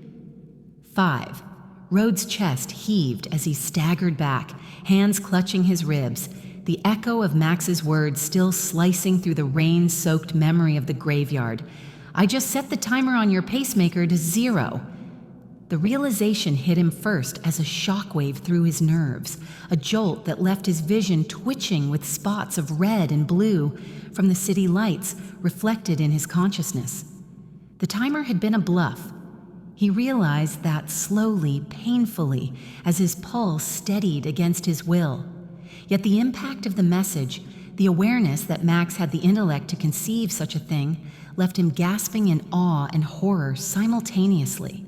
5. Rhodes' chest heaved as he staggered back, hands clutching his ribs, the echo of Max's words still slicing through the rain-soaked memory of the graveyard. I just set the timer on your pacemaker to 0. The realization hit him first as a shockwave through his nerves, a jolt that left his vision twitching with spots of red and blue from the city lights reflected in his consciousness. The timer had been a bluff. He realized that slowly, painfully, as his pulse steadied against his will. Yet the impact of the message, the awareness that Max had the intellect to conceive such a thing, left him gasping in awe and horror simultaneously.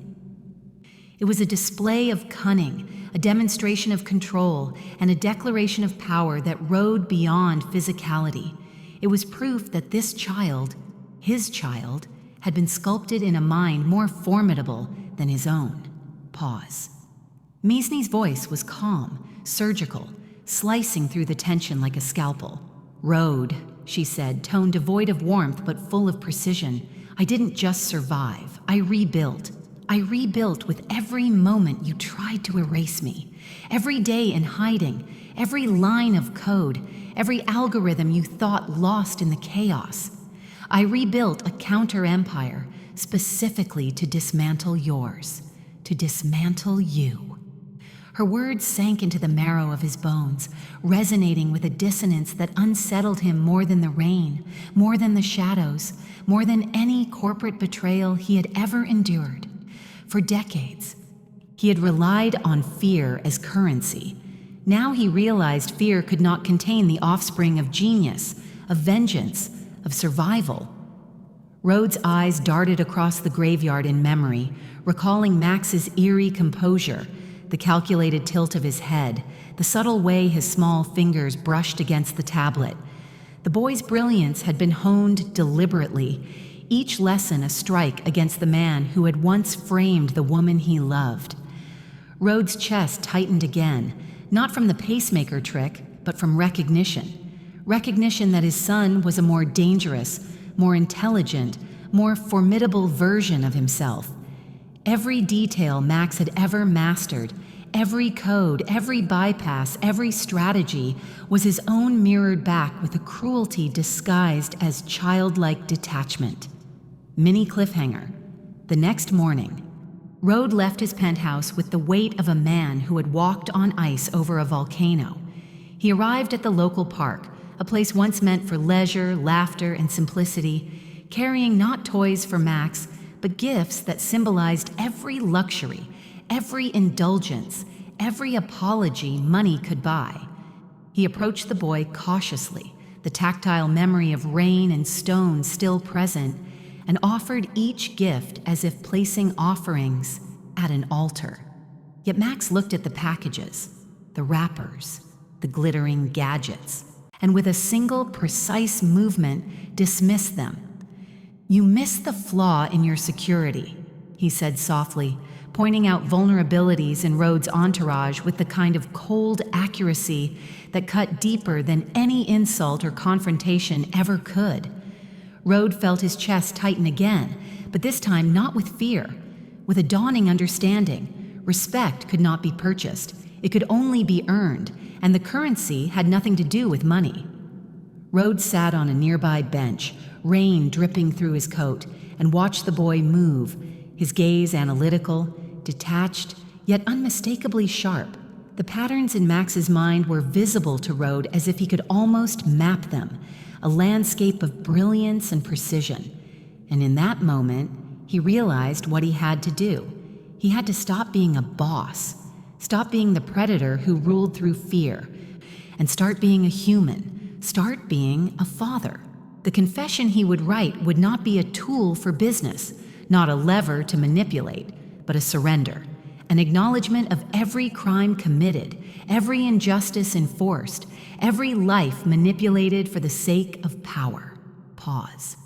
It was a display of cunning, a demonstration of control, and a declaration of power that rode beyond physicality. It was proof that this child, his child, had been sculpted in a mind more formidable than his own. Pause. Meesni's voice was calm, surgical, slicing through the tension like a scalpel. Rhode, she said, tone devoid of warmth but full of precision. I didn't just survive. I rebuilt. I rebuilt with every moment you tried to erase me. Every day in hiding. every line of code, every algorithm you thought lost in the chaos. I rebuilt a counter-empire specifically to dismantle yours, to dismantle you." Her words sank into the marrow of his bones, resonating with a dissonance that unsettled him more than the rain, more than the shadows, more than any corporate betrayal he had ever endured. For decades, he had relied on fear as currency. Now he realized fear could not contain the offspring of genius, of vengeance, of survival. Rhodes' eyes darted across the graveyard in memory, recalling Max's eerie composure, the calculated tilt of his head, the subtle way his small fingers brushed against the tablet. The boy's brilliance had been honed deliberately, each lesson a strike against the man who had once framed the woman he loved. Rhodes' chest tightened again, not from the pacemaker trick, but from recognition. Recognition that his son was a more dangerous, more intelligent, more formidable version of himself. Every detail Max had ever mastered, every code, every bypass, every strategy was his own mirrored back with a cruelty disguised as childlike detachment. Mini cliffhanger. The next morning, Rhodes left his penthouse with the weight of a man who had walked on ice over a volcano. He arrived at the local park, a place once meant for leisure, laughter, and simplicity, carrying not toys for Max, but gifts that symbolized every luxury, every indulgence, every apology money could buy. He approached the boy cautiously, the tactile memory of rain and stone still present, and offered each gift as if placing offerings at an altar. Yet Max looked at the packages, the wrappers, the glittering gadgets, and with a single precise movement dismissed them. "You miss the flaw in your security," he said softly, pointing out vulnerabilities in Rhodes' entourage with the kind of cold accuracy that cut deeper than any insult or confrontation ever could. Rhodes felt his chest tighten again, but this time not with fear, with a dawning understanding. Respect could not be purchased, it could only be earned, and the currency had nothing to do with money. Rhodes sat on a nearby bench, rain dripping through his coat, and watched the boy move, his gaze analytical, detached, yet unmistakably sharp. The patterns in Max's mind were visible to Rhodes as if he could almost map them, a landscape of brilliance and precision. And in that moment, he realized what he had to do. He had to stop being a boss, stop being the predator who ruled through fear, and start being a human, start being a father. The confession he would write would not be a tool for business, not a lever to manipulate, but a surrender, an acknowledgement of every crime committed, every injustice enforced, every life manipulated for the sake of power. Pause.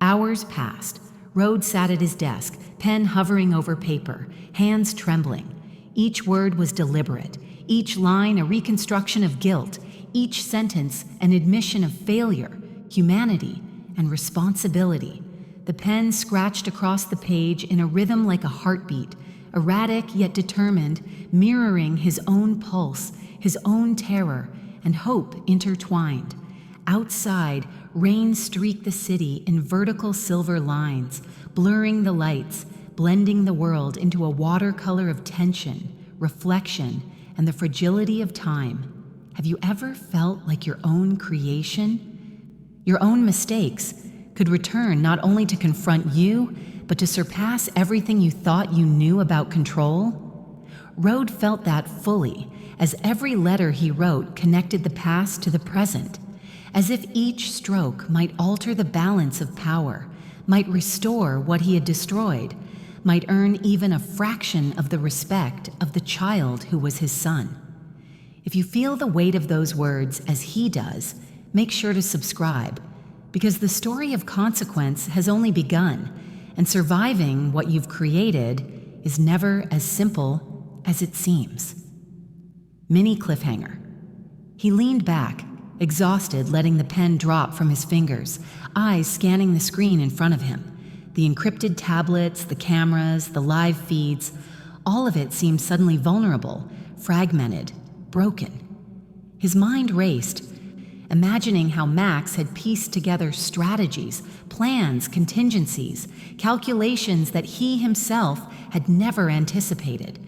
Hours passed. Rhodes sat at his desk, pen hovering over paper, hands trembling. Each word was deliberate, each line a reconstruction of guilt, each sentence an admission of failure, humanity, and responsibility. The pen scratched across the page in a rhythm like a heartbeat, erratic yet determined, mirroring his own pulse, his own terror, and hope intertwined. Outside, rain streaked the city in vertical silver lines, blurring the lights, blending the world into a watercolor of tension, reflection, and the fragility of time. Have you ever felt like your own creation, your own mistakes, could return not only to confront you, but to surpass everything you thought you knew about control? Rhodes felt that fully, as every letter he wrote connected the past to the present, as if each stroke might alter the balance of power, might restore what he had destroyed, might earn even a fraction of the respect of the child who was his son. If you feel the weight of those words as he does, make sure to subscribe, because the story of consequence has only begun, and surviving what you've created is never as simple as it seems. Mini cliffhanger. He leaned back, exhausted, letting the pen drop from his fingers, eyes scanning the screen in front of him. The encrypted tablets, the cameras, the live feeds, all of it seemed suddenly vulnerable, fragmented, broken. His mind raced, imagining how Max had pieced together strategies, plans, contingencies, calculations that he himself had never anticipated.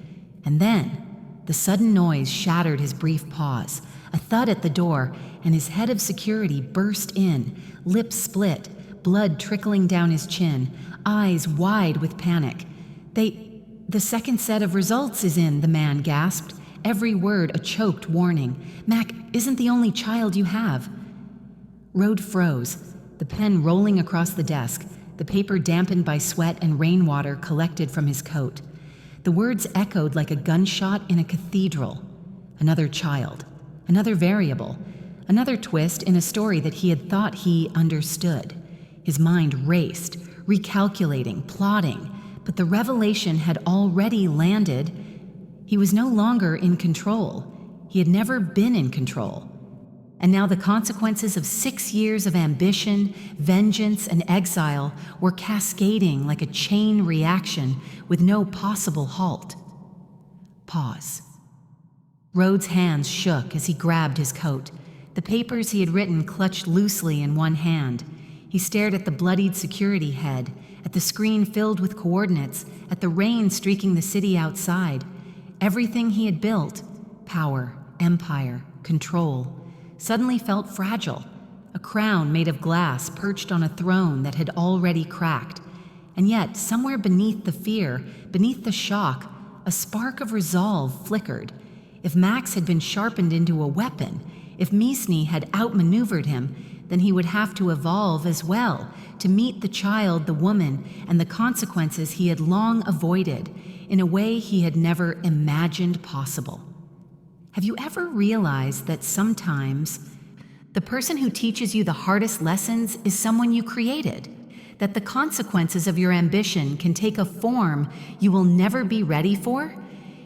And then, the sudden noise shattered his brief pause, a thud at the door, and his head of security burst in, lips split, blood trickling down his chin, eyes wide with panic. The second set of results is in, the man gasped, every word a choked warning. Mac isn't the only child you have. Rode froze, the pen rolling across the desk, the paper dampened by sweat and rainwater collected from his coat. The words echoed like a gunshot in a cathedral. Another child, another variable, another twist in a story that he had thought he understood. His mind raced, recalculating, plotting, but the revelation had already landed. He was no longer in control. He had never been in control. And now the consequences of 6 years of ambition, vengeance, and exile were cascading like a chain reaction with no possible halt. Pause. Rhodes' hands shook as he grabbed his coat. The papers he had written clutched loosely in one hand. He stared at the bloodied security head, at the screen filled with coordinates, at the rain streaking the city outside. Everything he had built, power, empire, control, suddenly felt fragile, a crown made of glass perched on a throne that had already cracked. And yet, somewhere beneath the fear, beneath the shock, a spark of resolve flickered. If Max had been sharpened into a weapon, if Meesni had outmaneuvered him, then he would have to evolve as well, to meet the child, the woman, and the consequences he had long avoided in a way he had never imagined possible. Have you ever realized that sometimes the person who teaches you the hardest lessons is someone you created? That the consequences of your ambition can take a form you will never be ready for?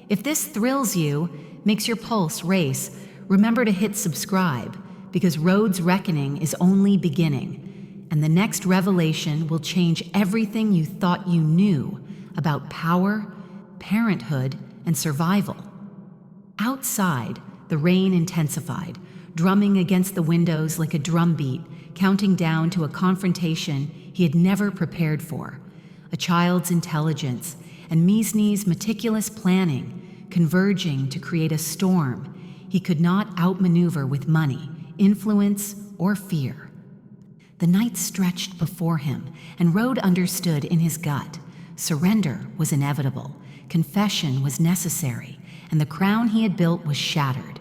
If this thrills you, makes your pulse race, remember to hit subscribe, because Rhodes' reckoning is only beginning, and the next revelation will change everything you thought you knew about power, parenthood, and survival. Outside, the rain intensified, drumming against the windows like a drumbeat, counting down to a confrontation he had never prepared for. A child's intelligence and Meesni's meticulous planning converging to create a storm he could not outmaneuver with money, influence, or fear. The night stretched before him, and Rhodes understood in his gut. Surrender was inevitable, confession was necessary, and the crown he had built was shattered,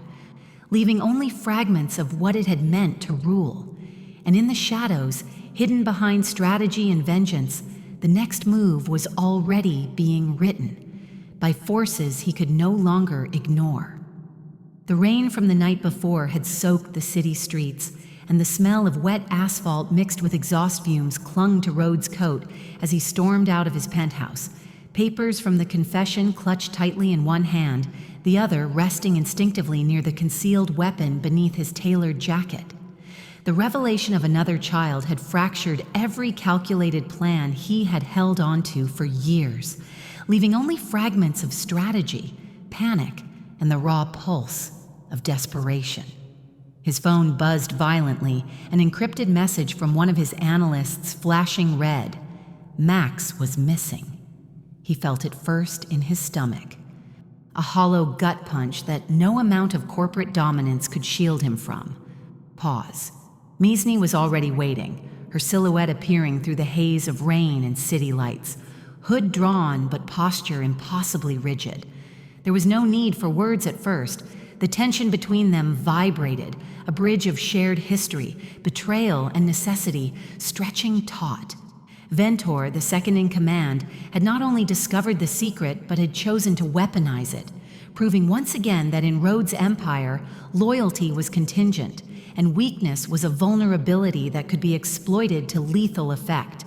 leaving only fragments of what it had meant to rule. And in the shadows, hidden behind strategy and vengeance, the next move was already being written, by forces he could no longer ignore. The rain from the night before had soaked the city streets, and the smell of wet asphalt mixed with exhaust fumes clung to Rhodes' coat as he stormed out of his penthouse, papers from the confession clutched tightly in one hand, the other resting instinctively near the concealed weapon beneath his tailored jacket. The revelation of another child had fractured every calculated plan he had held onto for years, leaving only fragments of strategy, panic, and the raw pulse of desperation. His phone buzzed violently, an encrypted message from one of his analysts flashing red. Max was missing. He felt it first in his stomach, a hollow gut punch that no amount of corporate dominance could shield him from. Pause. Meesni was already waiting, her silhouette appearing through the haze of rain and city lights, hood drawn but posture impossibly rigid. There was no need for words at first. The tension between them vibrated, a bridge of shared history, betrayal, and necessity stretching taut. Ventor, the second in command, had not only discovered the secret but had chosen to weaponize it, proving once again that in Rhodes' empire, loyalty was contingent, and weakness was a vulnerability that could be exploited to lethal effect.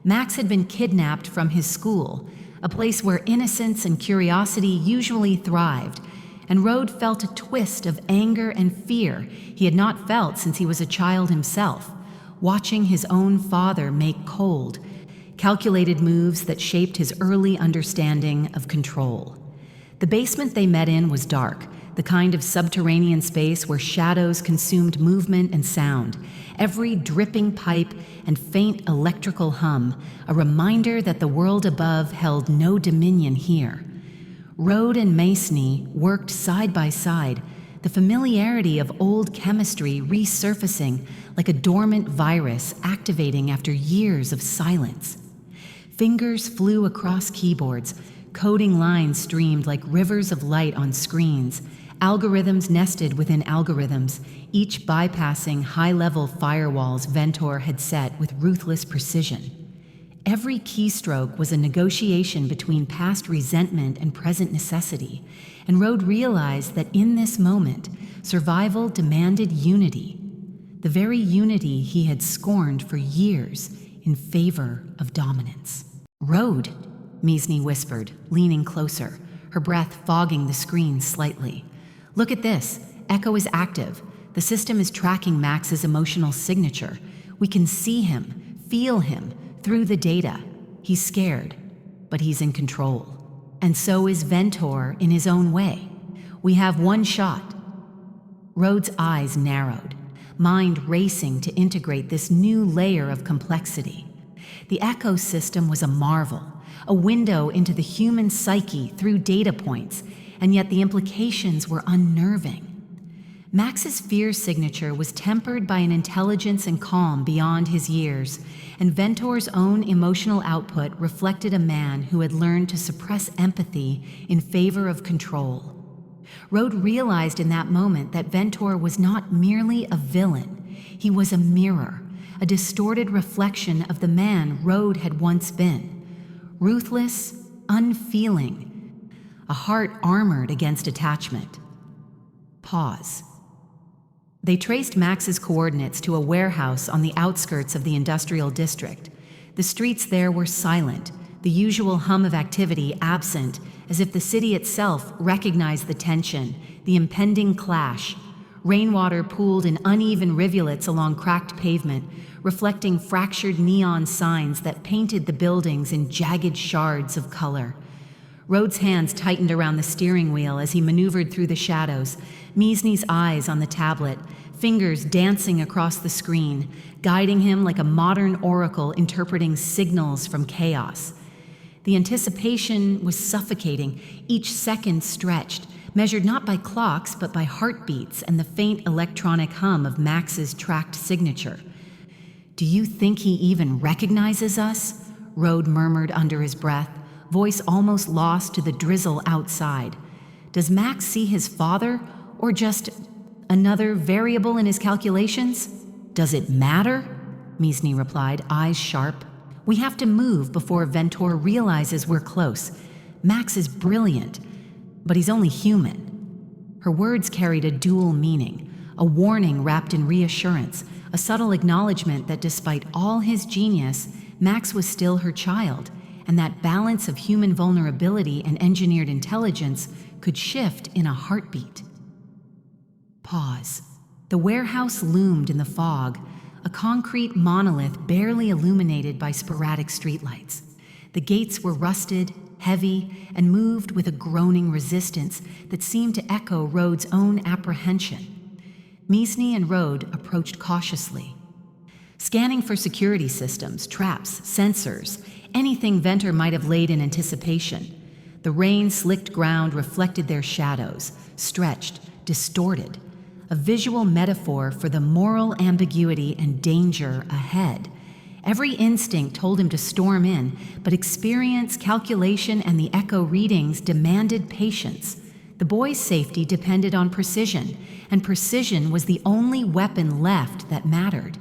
Max had been kidnapped from his school, a place where innocence and curiosity usually thrived, and Rhodes felt a twist of anger and fear he had not felt since he was a child himself, watching his own father make cold, calculated moves that shaped his early understanding of control. The basement they met in was dark, the kind of subterranean space where shadows consumed movement and sound, every dripping pipe and faint electrical hum, a reminder that the world above held no dominion here. Rode and Meesni worked side by side, the familiarity of old chemistry resurfacing like a dormant virus activating after years of silence. Fingers flew across keyboards, coding lines streamed like rivers of light on screens, algorithms nested within algorithms, each bypassing high-level firewalls Ventor had set with ruthless precision. Every keystroke was a negotiation between past resentment and present necessity, and Rode realized that in this moment, survival demanded unity, the very unity he had scorned for years in favor of dominance. "Rode," Meesni whispered, leaning closer, her breath fogging the screen slightly. "Look at this. Echo is active. The system is tracking Max's emotional signature. We can see him, feel him, through the data. He's scared, but he's in control. And so is Ventor in his own way. We have one shot." Rode's eyes narrowed, mind racing to integrate this new layer of complexity. The Echo system was a marvel, a window into the human psyche through data points, and yet the implications were unnerving. Max's fear signature was tempered by an intelligence and calm beyond his years, and Ventor's own emotional output reflected a man who had learned to suppress empathy in favor of control. Rode realized in that moment that Ventor was not merely a villain. He was a mirror, a distorted reflection of the man Rode had once been. Ruthless, unfeeling, a heart armored against attachment. Pause. They traced Max's coordinates to a warehouse on the outskirts of the industrial district. The streets there were silent, the usual hum of activity absent, as if the city itself recognized the tension, the impending clash. Rainwater pooled in uneven rivulets along cracked pavement, reflecting fractured neon signs that painted the buildings in jagged shards of color. Rode's hands tightened around the steering wheel as he maneuvered through the shadows, Meesni's eyes on the tablet, fingers dancing across the screen, guiding him like a modern oracle interpreting signals from chaos. The anticipation was suffocating, each second stretched, measured not by clocks but by heartbeats and the faint electronic hum of Max's tracked signature. "Do you think he even recognizes us?" Rode murmured under his breath, voice almost lost to the drizzle outside. "Does Max see his father, or just another variable in his calculations?" "Does it matter?" Meesni replied, eyes sharp. "We have to move before Ventor realizes we're close. Max is brilliant, but he's only human." Her words carried a dual meaning, a warning wrapped in reassurance, a subtle acknowledgement that despite all his genius, Max was still her child, and that balance of human vulnerability and engineered intelligence could shift in a heartbeat. Pause. The warehouse loomed in the fog, a concrete monolith barely illuminated by sporadic streetlights. The gates were rusted, heavy, and moved with a groaning resistance that seemed to echo Rode's own apprehension. Meesni and Rode approached cautiously, scanning for security systems, traps, sensors, anything Ventor might have laid in anticipation. The rain-slicked ground reflected their shadows, stretched, distorted, a visual metaphor for the moral ambiguity and danger ahead. Every instinct told him to storm in, but experience, calculation, and the echo readings demanded patience. The boy's safety depended on precision, and precision was the only weapon left that mattered.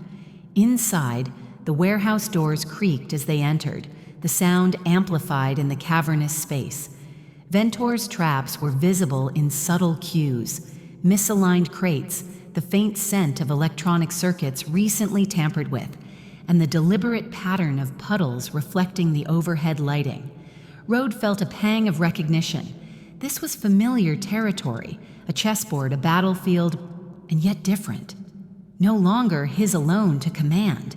Inside, the warehouse doors creaked as they entered, the sound amplified in the cavernous space. Ventor's traps were visible in subtle cues, misaligned crates, the faint scent of electronic circuits recently tampered with, and the deliberate pattern of puddles reflecting the overhead lighting. Rode felt a pang of recognition. This was familiar territory, a chessboard, a battlefield, and yet different. No longer his alone to command.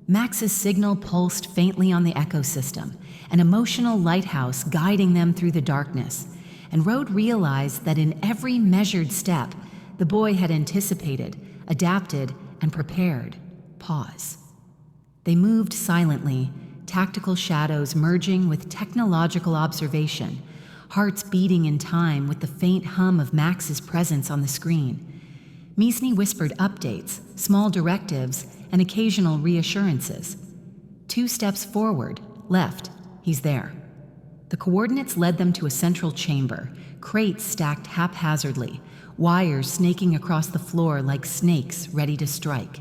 Max's signal pulsed faintly on the ecosystem, an emotional lighthouse guiding them through the darkness. and Rode realized that in every measured step, the boy had anticipated, adapted, and prepared. Pause. They moved silently, tactical shadows merging with technological observation, hearts beating in time with the faint hum of Max's presence on the screen. Meesni whispered updates, small directives, and occasional reassurances. 2 steps forward, left, he's there. The coordinates led them to a central chamber, crates stacked haphazardly, wires snaking across the floor like snakes ready to strike.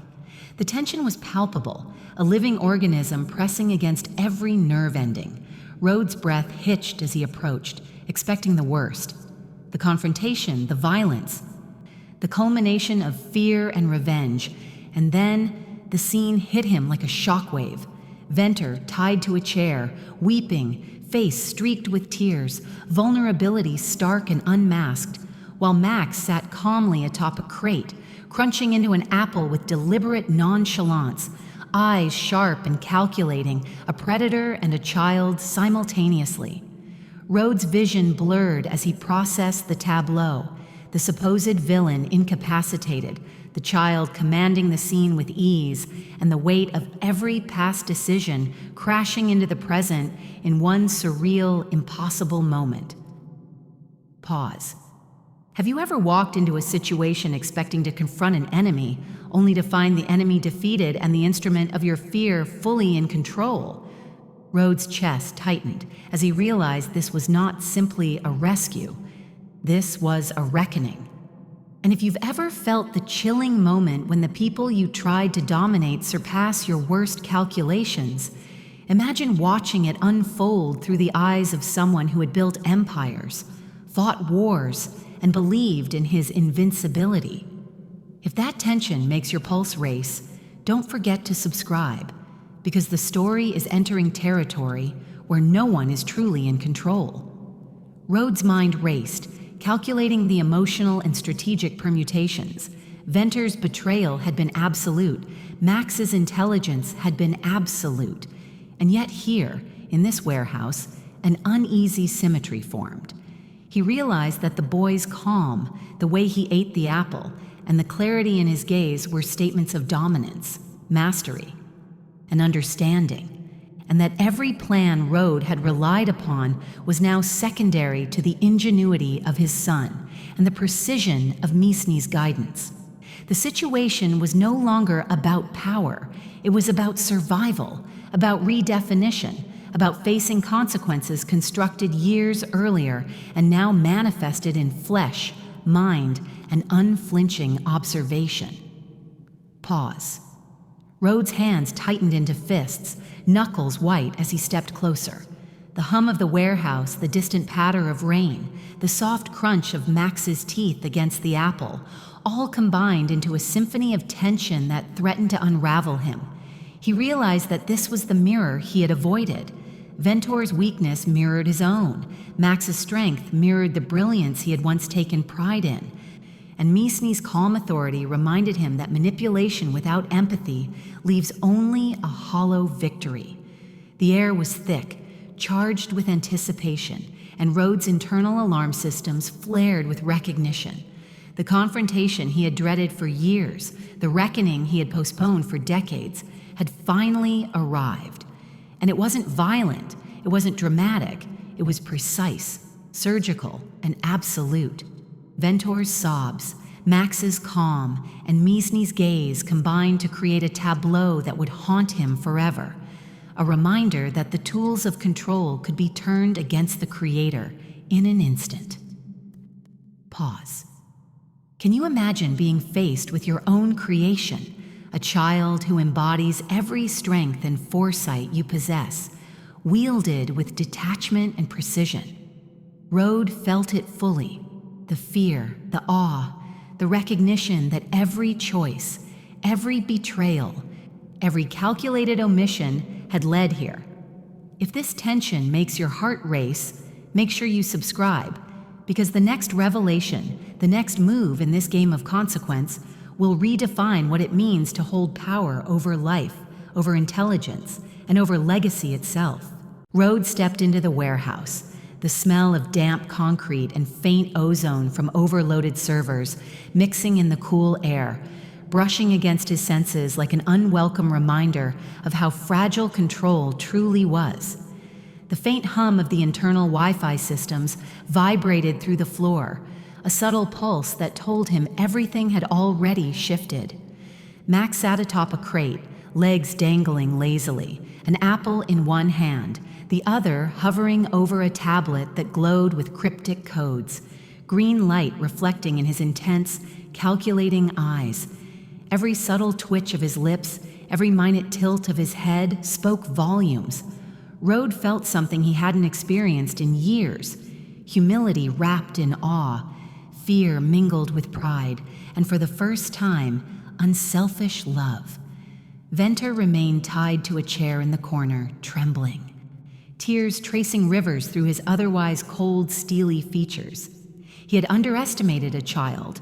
The tension was palpable, a living organism pressing against every nerve ending. Rode's breath hitched as he approached, expecting the worst. The confrontation, the violence, the culmination of fear and revenge, and then the scene hit him like a shockwave. Venter tied to a chair, weeping, face streaked with tears, vulnerability stark and unmasked, while Max sat calmly atop a crate, crunching into an apple with deliberate nonchalance, eyes sharp and calculating, a predator and a child simultaneously. Rode's vision blurred as he processed the tableau, the supposed villain incapacitated, the child commanding the scene with ease, and the weight of every past decision crashing into the present in one surreal, impossible moment. Pause. Have you ever walked into a situation expecting to confront an enemy, only to find the enemy defeated and the instrument of your fear fully in control? Rode's chest tightened as he realized this was not simply a rescue. This was a reckoning. And if you've ever felt the chilling moment when the people you tried to dominate surpass your worst calculations, imagine watching it unfold through the eyes of someone who had built empires, fought wars, and believed in his invincibility. If that tension makes your pulse race, don't forget to subscribe, because the story is entering territory where no one is truly in control. Rode's mind raced, calculating the emotional and strategic permutations. Venter's betrayal had been absolute. Max's intelligence had been absolute. And yet here, in this warehouse, an uneasy symmetry formed. He realized that the boy's calm, the way he ate the apple, and the clarity in his gaze were statements of dominance, mastery, and understanding, and that every plan Rode had relied upon was now secondary to the ingenuity of his son and the precision of Meesni's guidance. The situation was no longer about power. It was about survival, about redefinition, about facing consequences constructed years earlier and now manifested in flesh, mind, and unflinching observation. Pause. Rode's hands tightened into fists, knuckles white as he stepped closer. The hum of the warehouse, the distant patter of rain, the soft crunch of Max's teeth against the apple, all combined into a symphony of tension that threatened to unravel him. He realized that this was the mirror he had avoided. Ventor's weakness mirrored his own. Max's strength mirrored the brilliance he had once taken pride in. And Meesni's calm authority reminded him that manipulation without empathy leaves only a hollow victory. The air was thick, charged with anticipation, and Rode's internal alarm systems flared with recognition. The confrontation he had dreaded for years, the reckoning he had postponed for decades, had finally arrived. And it wasn't violent, it wasn't dramatic, it was precise, surgical, and absolute. Ventor's sobs, Max's calm, and Meesni's gaze combined to create a tableau that would haunt him forever. A reminder that the tools of control could be turned against the creator in an instant. Pause. Can you imagine being faced with your own creation, a child who embodies every strength and foresight you possess, wielded with detachment and precision? Rode felt it fully. The fear, the awe, the recognition that every choice, every betrayal, every calculated omission had led here. If this tension makes your heart race, make sure you subscribe, because the next revelation, the next move in this game of consequence, will redefine what it means to hold power over life, over intelligence, and over legacy itself. Rode stepped into the warehouse. The the smell of damp concrete and faint ozone from overloaded servers mixing in the cool air, brushing against his senses like an unwelcome reminder of how fragile control truly was. The faint hum of the internal Wi-Fi systems vibrated through the floor, a subtle pulse that told him everything had already shifted. Max sat atop a crate, legs dangling lazily, an apple in one hand, the other hovering over a tablet that glowed with cryptic codes, green light reflecting in his intense, calculating eyes. Every subtle twitch of his lips, every minute tilt of his head spoke volumes. Rode felt something he hadn't experienced in years. Humility wrapped in awe, fear mingled with pride, and for the first time, unselfish love. Venter remained tied to a chair in the corner, trembling, tears tracing rivers through his otherwise cold, steely features. He had underestimated a child,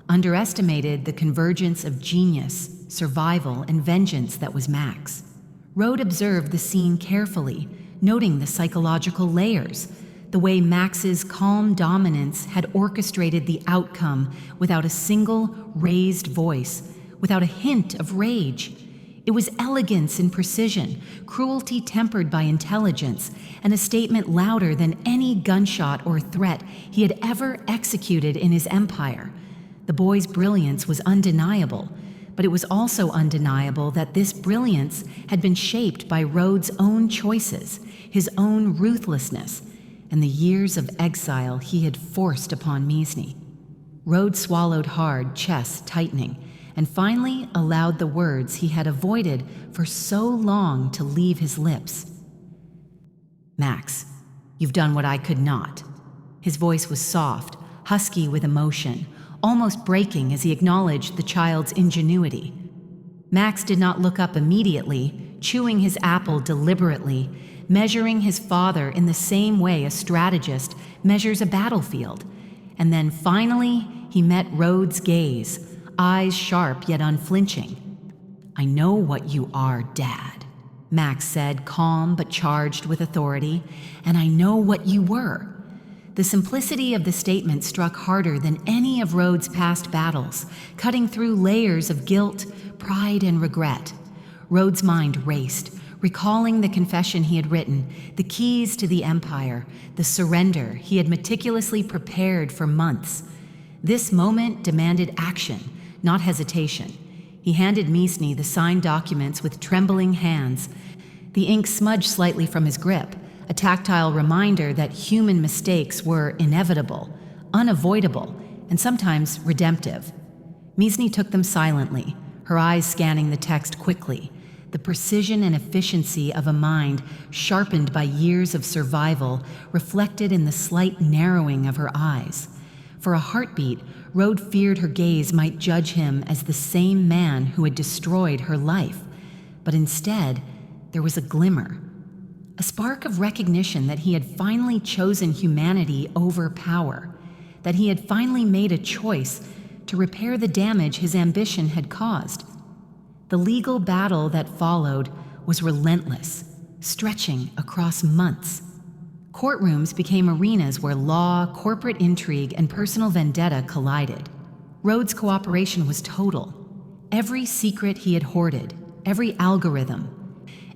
underestimated the convergence of genius, survival, and vengeance that was Max. Rode observed the scene carefully, noting the psychological layers, the way Max's calm dominance had orchestrated the outcome without a single raised voice, without a hint of rage. It was elegance in precision, cruelty tempered by intelligence, and a statement louder than any gunshot or threat he had ever executed in his empire. The boy's brilliance was undeniable, but it was also undeniable that this brilliance had been shaped by Rode's own choices, his own ruthlessness, and the years of exile he had forced upon Meesni. Rode swallowed hard, chest tightening, and finally allowed the words he had avoided for so long to leave his lips. "Max, you've done what I could not." His voice was soft, husky with emotion, almost breaking as he acknowledged the child's ingenuity. Max did not look up immediately, chewing his apple deliberately, measuring his father in the same way a strategist measures a battlefield. And then finally, he met Rode's gaze, eyes sharp yet unflinching. "I know what you are, Dad," Max said, calm but charged with authority, "and I know what you were." The simplicity of the statement struck harder than any of Rode's past battles, cutting through layers of guilt, pride, and regret. Rode's mind raced, recalling the confession he had written, the keys to the empire, the surrender he had meticulously prepared for months. This moment demanded action, not hesitation. He handed Meesni the signed documents with trembling hands. The ink smudged slightly from his grip, a tactile reminder that human mistakes were inevitable, unavoidable, and sometimes redemptive. Meesni took them silently, her eyes scanning the text quickly, the precision and efficiency of a mind sharpened by years of survival reflected in the slight narrowing of her eyes. For a heartbeat, Rode feared her gaze might judge him as the same man who had destroyed her life. But instead, there was a glimmer, a spark of recognition that he had finally chosen humanity over power, that he had finally made a choice to repair the damage his ambition had caused. The legal battle that followed was relentless, stretching across months. Courtrooms became arenas where law, corporate intrigue, and personal vendetta collided. Rode's cooperation was total. Every secret he had hoarded, every algorithm,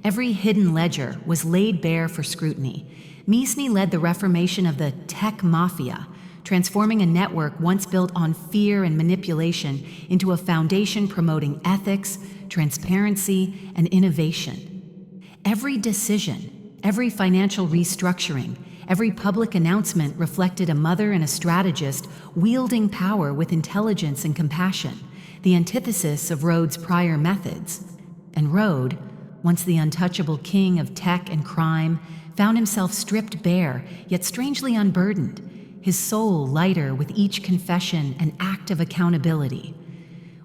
every hidden ledger was laid bare for scrutiny. Meesni led the reformation of the Tech-Mafia, transforming a network once built on fear and manipulation into a foundation promoting ethics, transparency, and innovation. Every decision, every financial restructuring, every public announcement reflected a mother and a strategist wielding power with intelligence and compassion, the antithesis of Rode's prior methods. And Rode, once the untouchable king of tech and crime, found himself stripped bare, yet strangely unburdened, his soul lighter with each confession and act of accountability.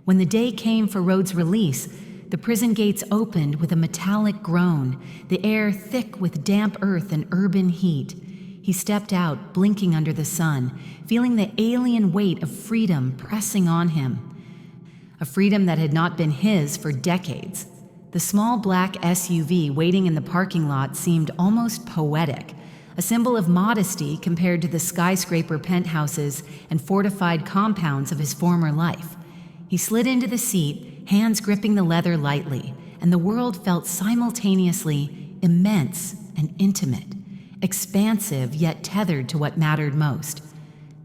When the day came for Rode's release, the prison gates opened with a metallic groan, the air thick with damp earth and urban heat. He stepped out, blinking under the sun, feeling the alien weight of freedom pressing on him. A freedom that had not been his for decades. The small black SUV waiting in the parking lot seemed almost poetic, a symbol of modesty compared to the skyscraper penthouses and fortified compounds of his former life. He slid into the seat, hands gripping the leather lightly, and the world felt simultaneously immense and intimate, expansive yet tethered to what mattered most.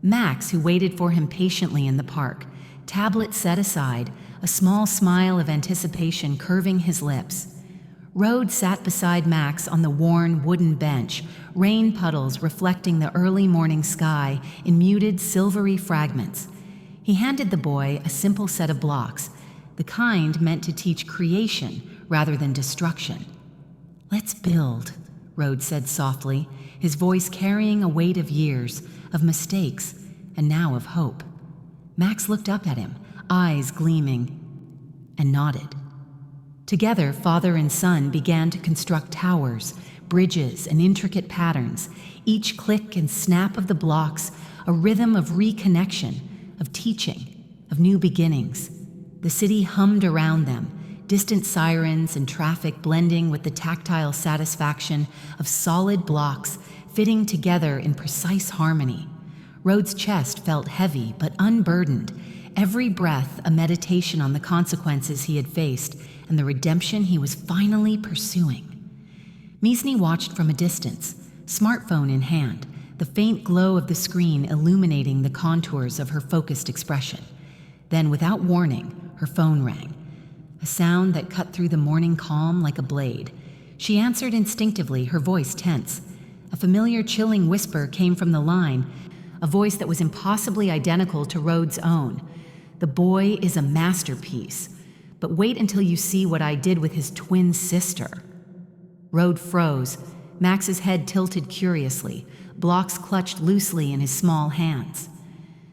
Max, who waited for him patiently in the park, tablet set aside, a small smile of anticipation curving his lips. Rhodes sat beside Max on the worn wooden bench, rain puddles reflecting the early morning sky in muted silvery fragments. He handed the boy a simple set of blocks, the kind meant to teach creation rather than destruction. "Let's build," Rhodes said softly, his voice carrying a weight of years, of mistakes, and now of hope. Max looked up at him, eyes gleaming, and nodded. Together, father and son began to construct towers, bridges, and intricate patterns, each click and snap of the blocks a rhythm of reconnection, of teaching, of new beginnings. The city hummed around them, distant sirens and traffic blending with the tactile satisfaction of solid blocks fitting together in precise harmony. Rhodes' chest felt heavy but unburdened, every breath a meditation on the consequences he had faced and the redemption he was finally pursuing. Meesni watched from a distance, smartphone in hand, the faint glow of the screen illuminating the contours of her focused expression. Then, without warning, her phone rang, a sound that cut through the morning calm like a blade. She answered instinctively, her voice tense. A familiar chilling whisper came from the line, a voice that was impossibly identical to Rhodes' own. "The boy is a masterpiece, but wait until you see what I did with his twin sister." Rhodes froze, Max's head tilted curiously, blocks clutched loosely in his small hands.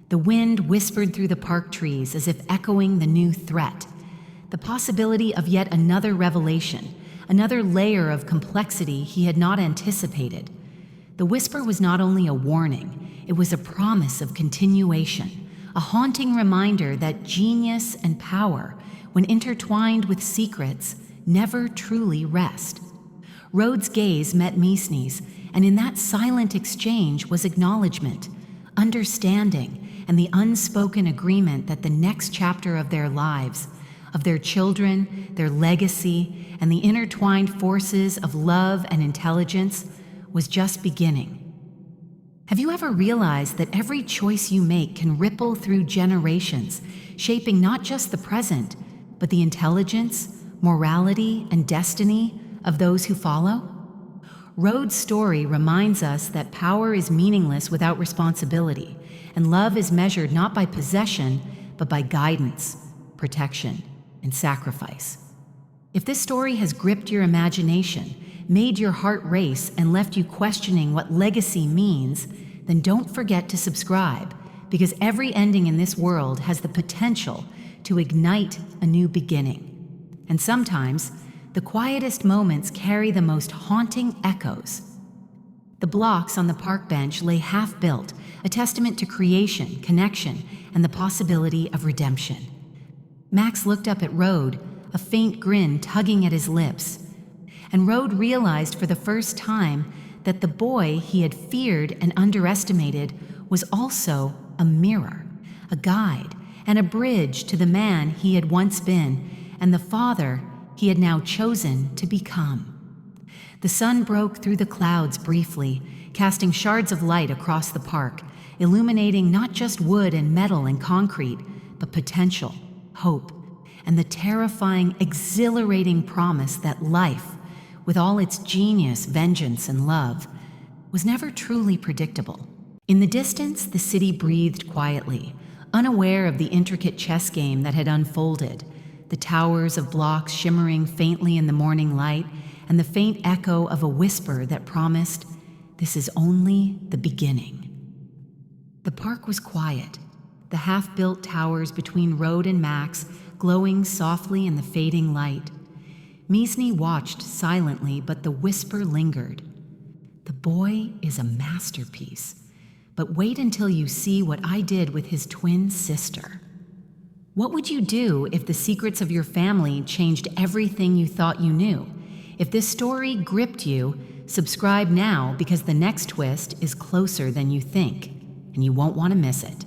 The wind whispered through the park trees as if echoing the new threat, the possibility of yet another revelation, another layer of complexity he had not anticipated. The whisper was not only a warning, it was a promise of continuation, a haunting reminder that genius and power, when intertwined with secrets, never truly rest. Rhodes' gaze met Meesni's, and in that silent exchange was acknowledgement, understanding, and the unspoken agreement that the next chapter of their lives, of their children, their legacy, and the intertwined forces of love and intelligence was just beginning. Have you ever realized that every choice you make can ripple through generations, shaping not just the present, but the intelligence, morality, and destiny of those who follow? Rhodes' story reminds us that power is meaningless without responsibility, and love is measured not by possession, but by guidance, protection, and sacrifice. If this story has gripped your imagination, made your heart race, and left you questioning what legacy means, then don't forget to subscribe, because every ending in this world has the potential to ignite a new beginning. And sometimes, the quietest moments carry the most haunting echoes. The blocks on the park bench lay half-built, a testament to creation, connection, and the possibility of redemption. Max looked up at Rhodes, a faint grin tugging at his lips, and Rhodes realized for the first time that the boy he had feared and underestimated was also a mirror, a guide, and a bridge to the man he had once been and the father he had now chosen to become. The sun broke through the clouds briefly, casting shards of light across the park, illuminating not just wood and metal and concrete, but potential, hope, and the terrifying, exhilarating promise that life, with all its genius, vengeance, and love, was never truly predictable. In the distance, the city breathed quietly, unaware of the intricate chess game that had unfolded, the towers of blocks shimmering faintly in the morning light, and the faint echo of a whisper that promised, "This is only the beginning." The park was quiet, the half-built towers between Rhodes and Max glowing softly in the fading light. Meesni watched silently, but the whisper lingered. "The boy is a masterpiece, but wait until you see what I did with his twin sister." What would you do if the secrets of your family changed everything you thought you knew? If this story gripped you, Subscribe now because the next twist is closer than you think, and you won't want to miss it.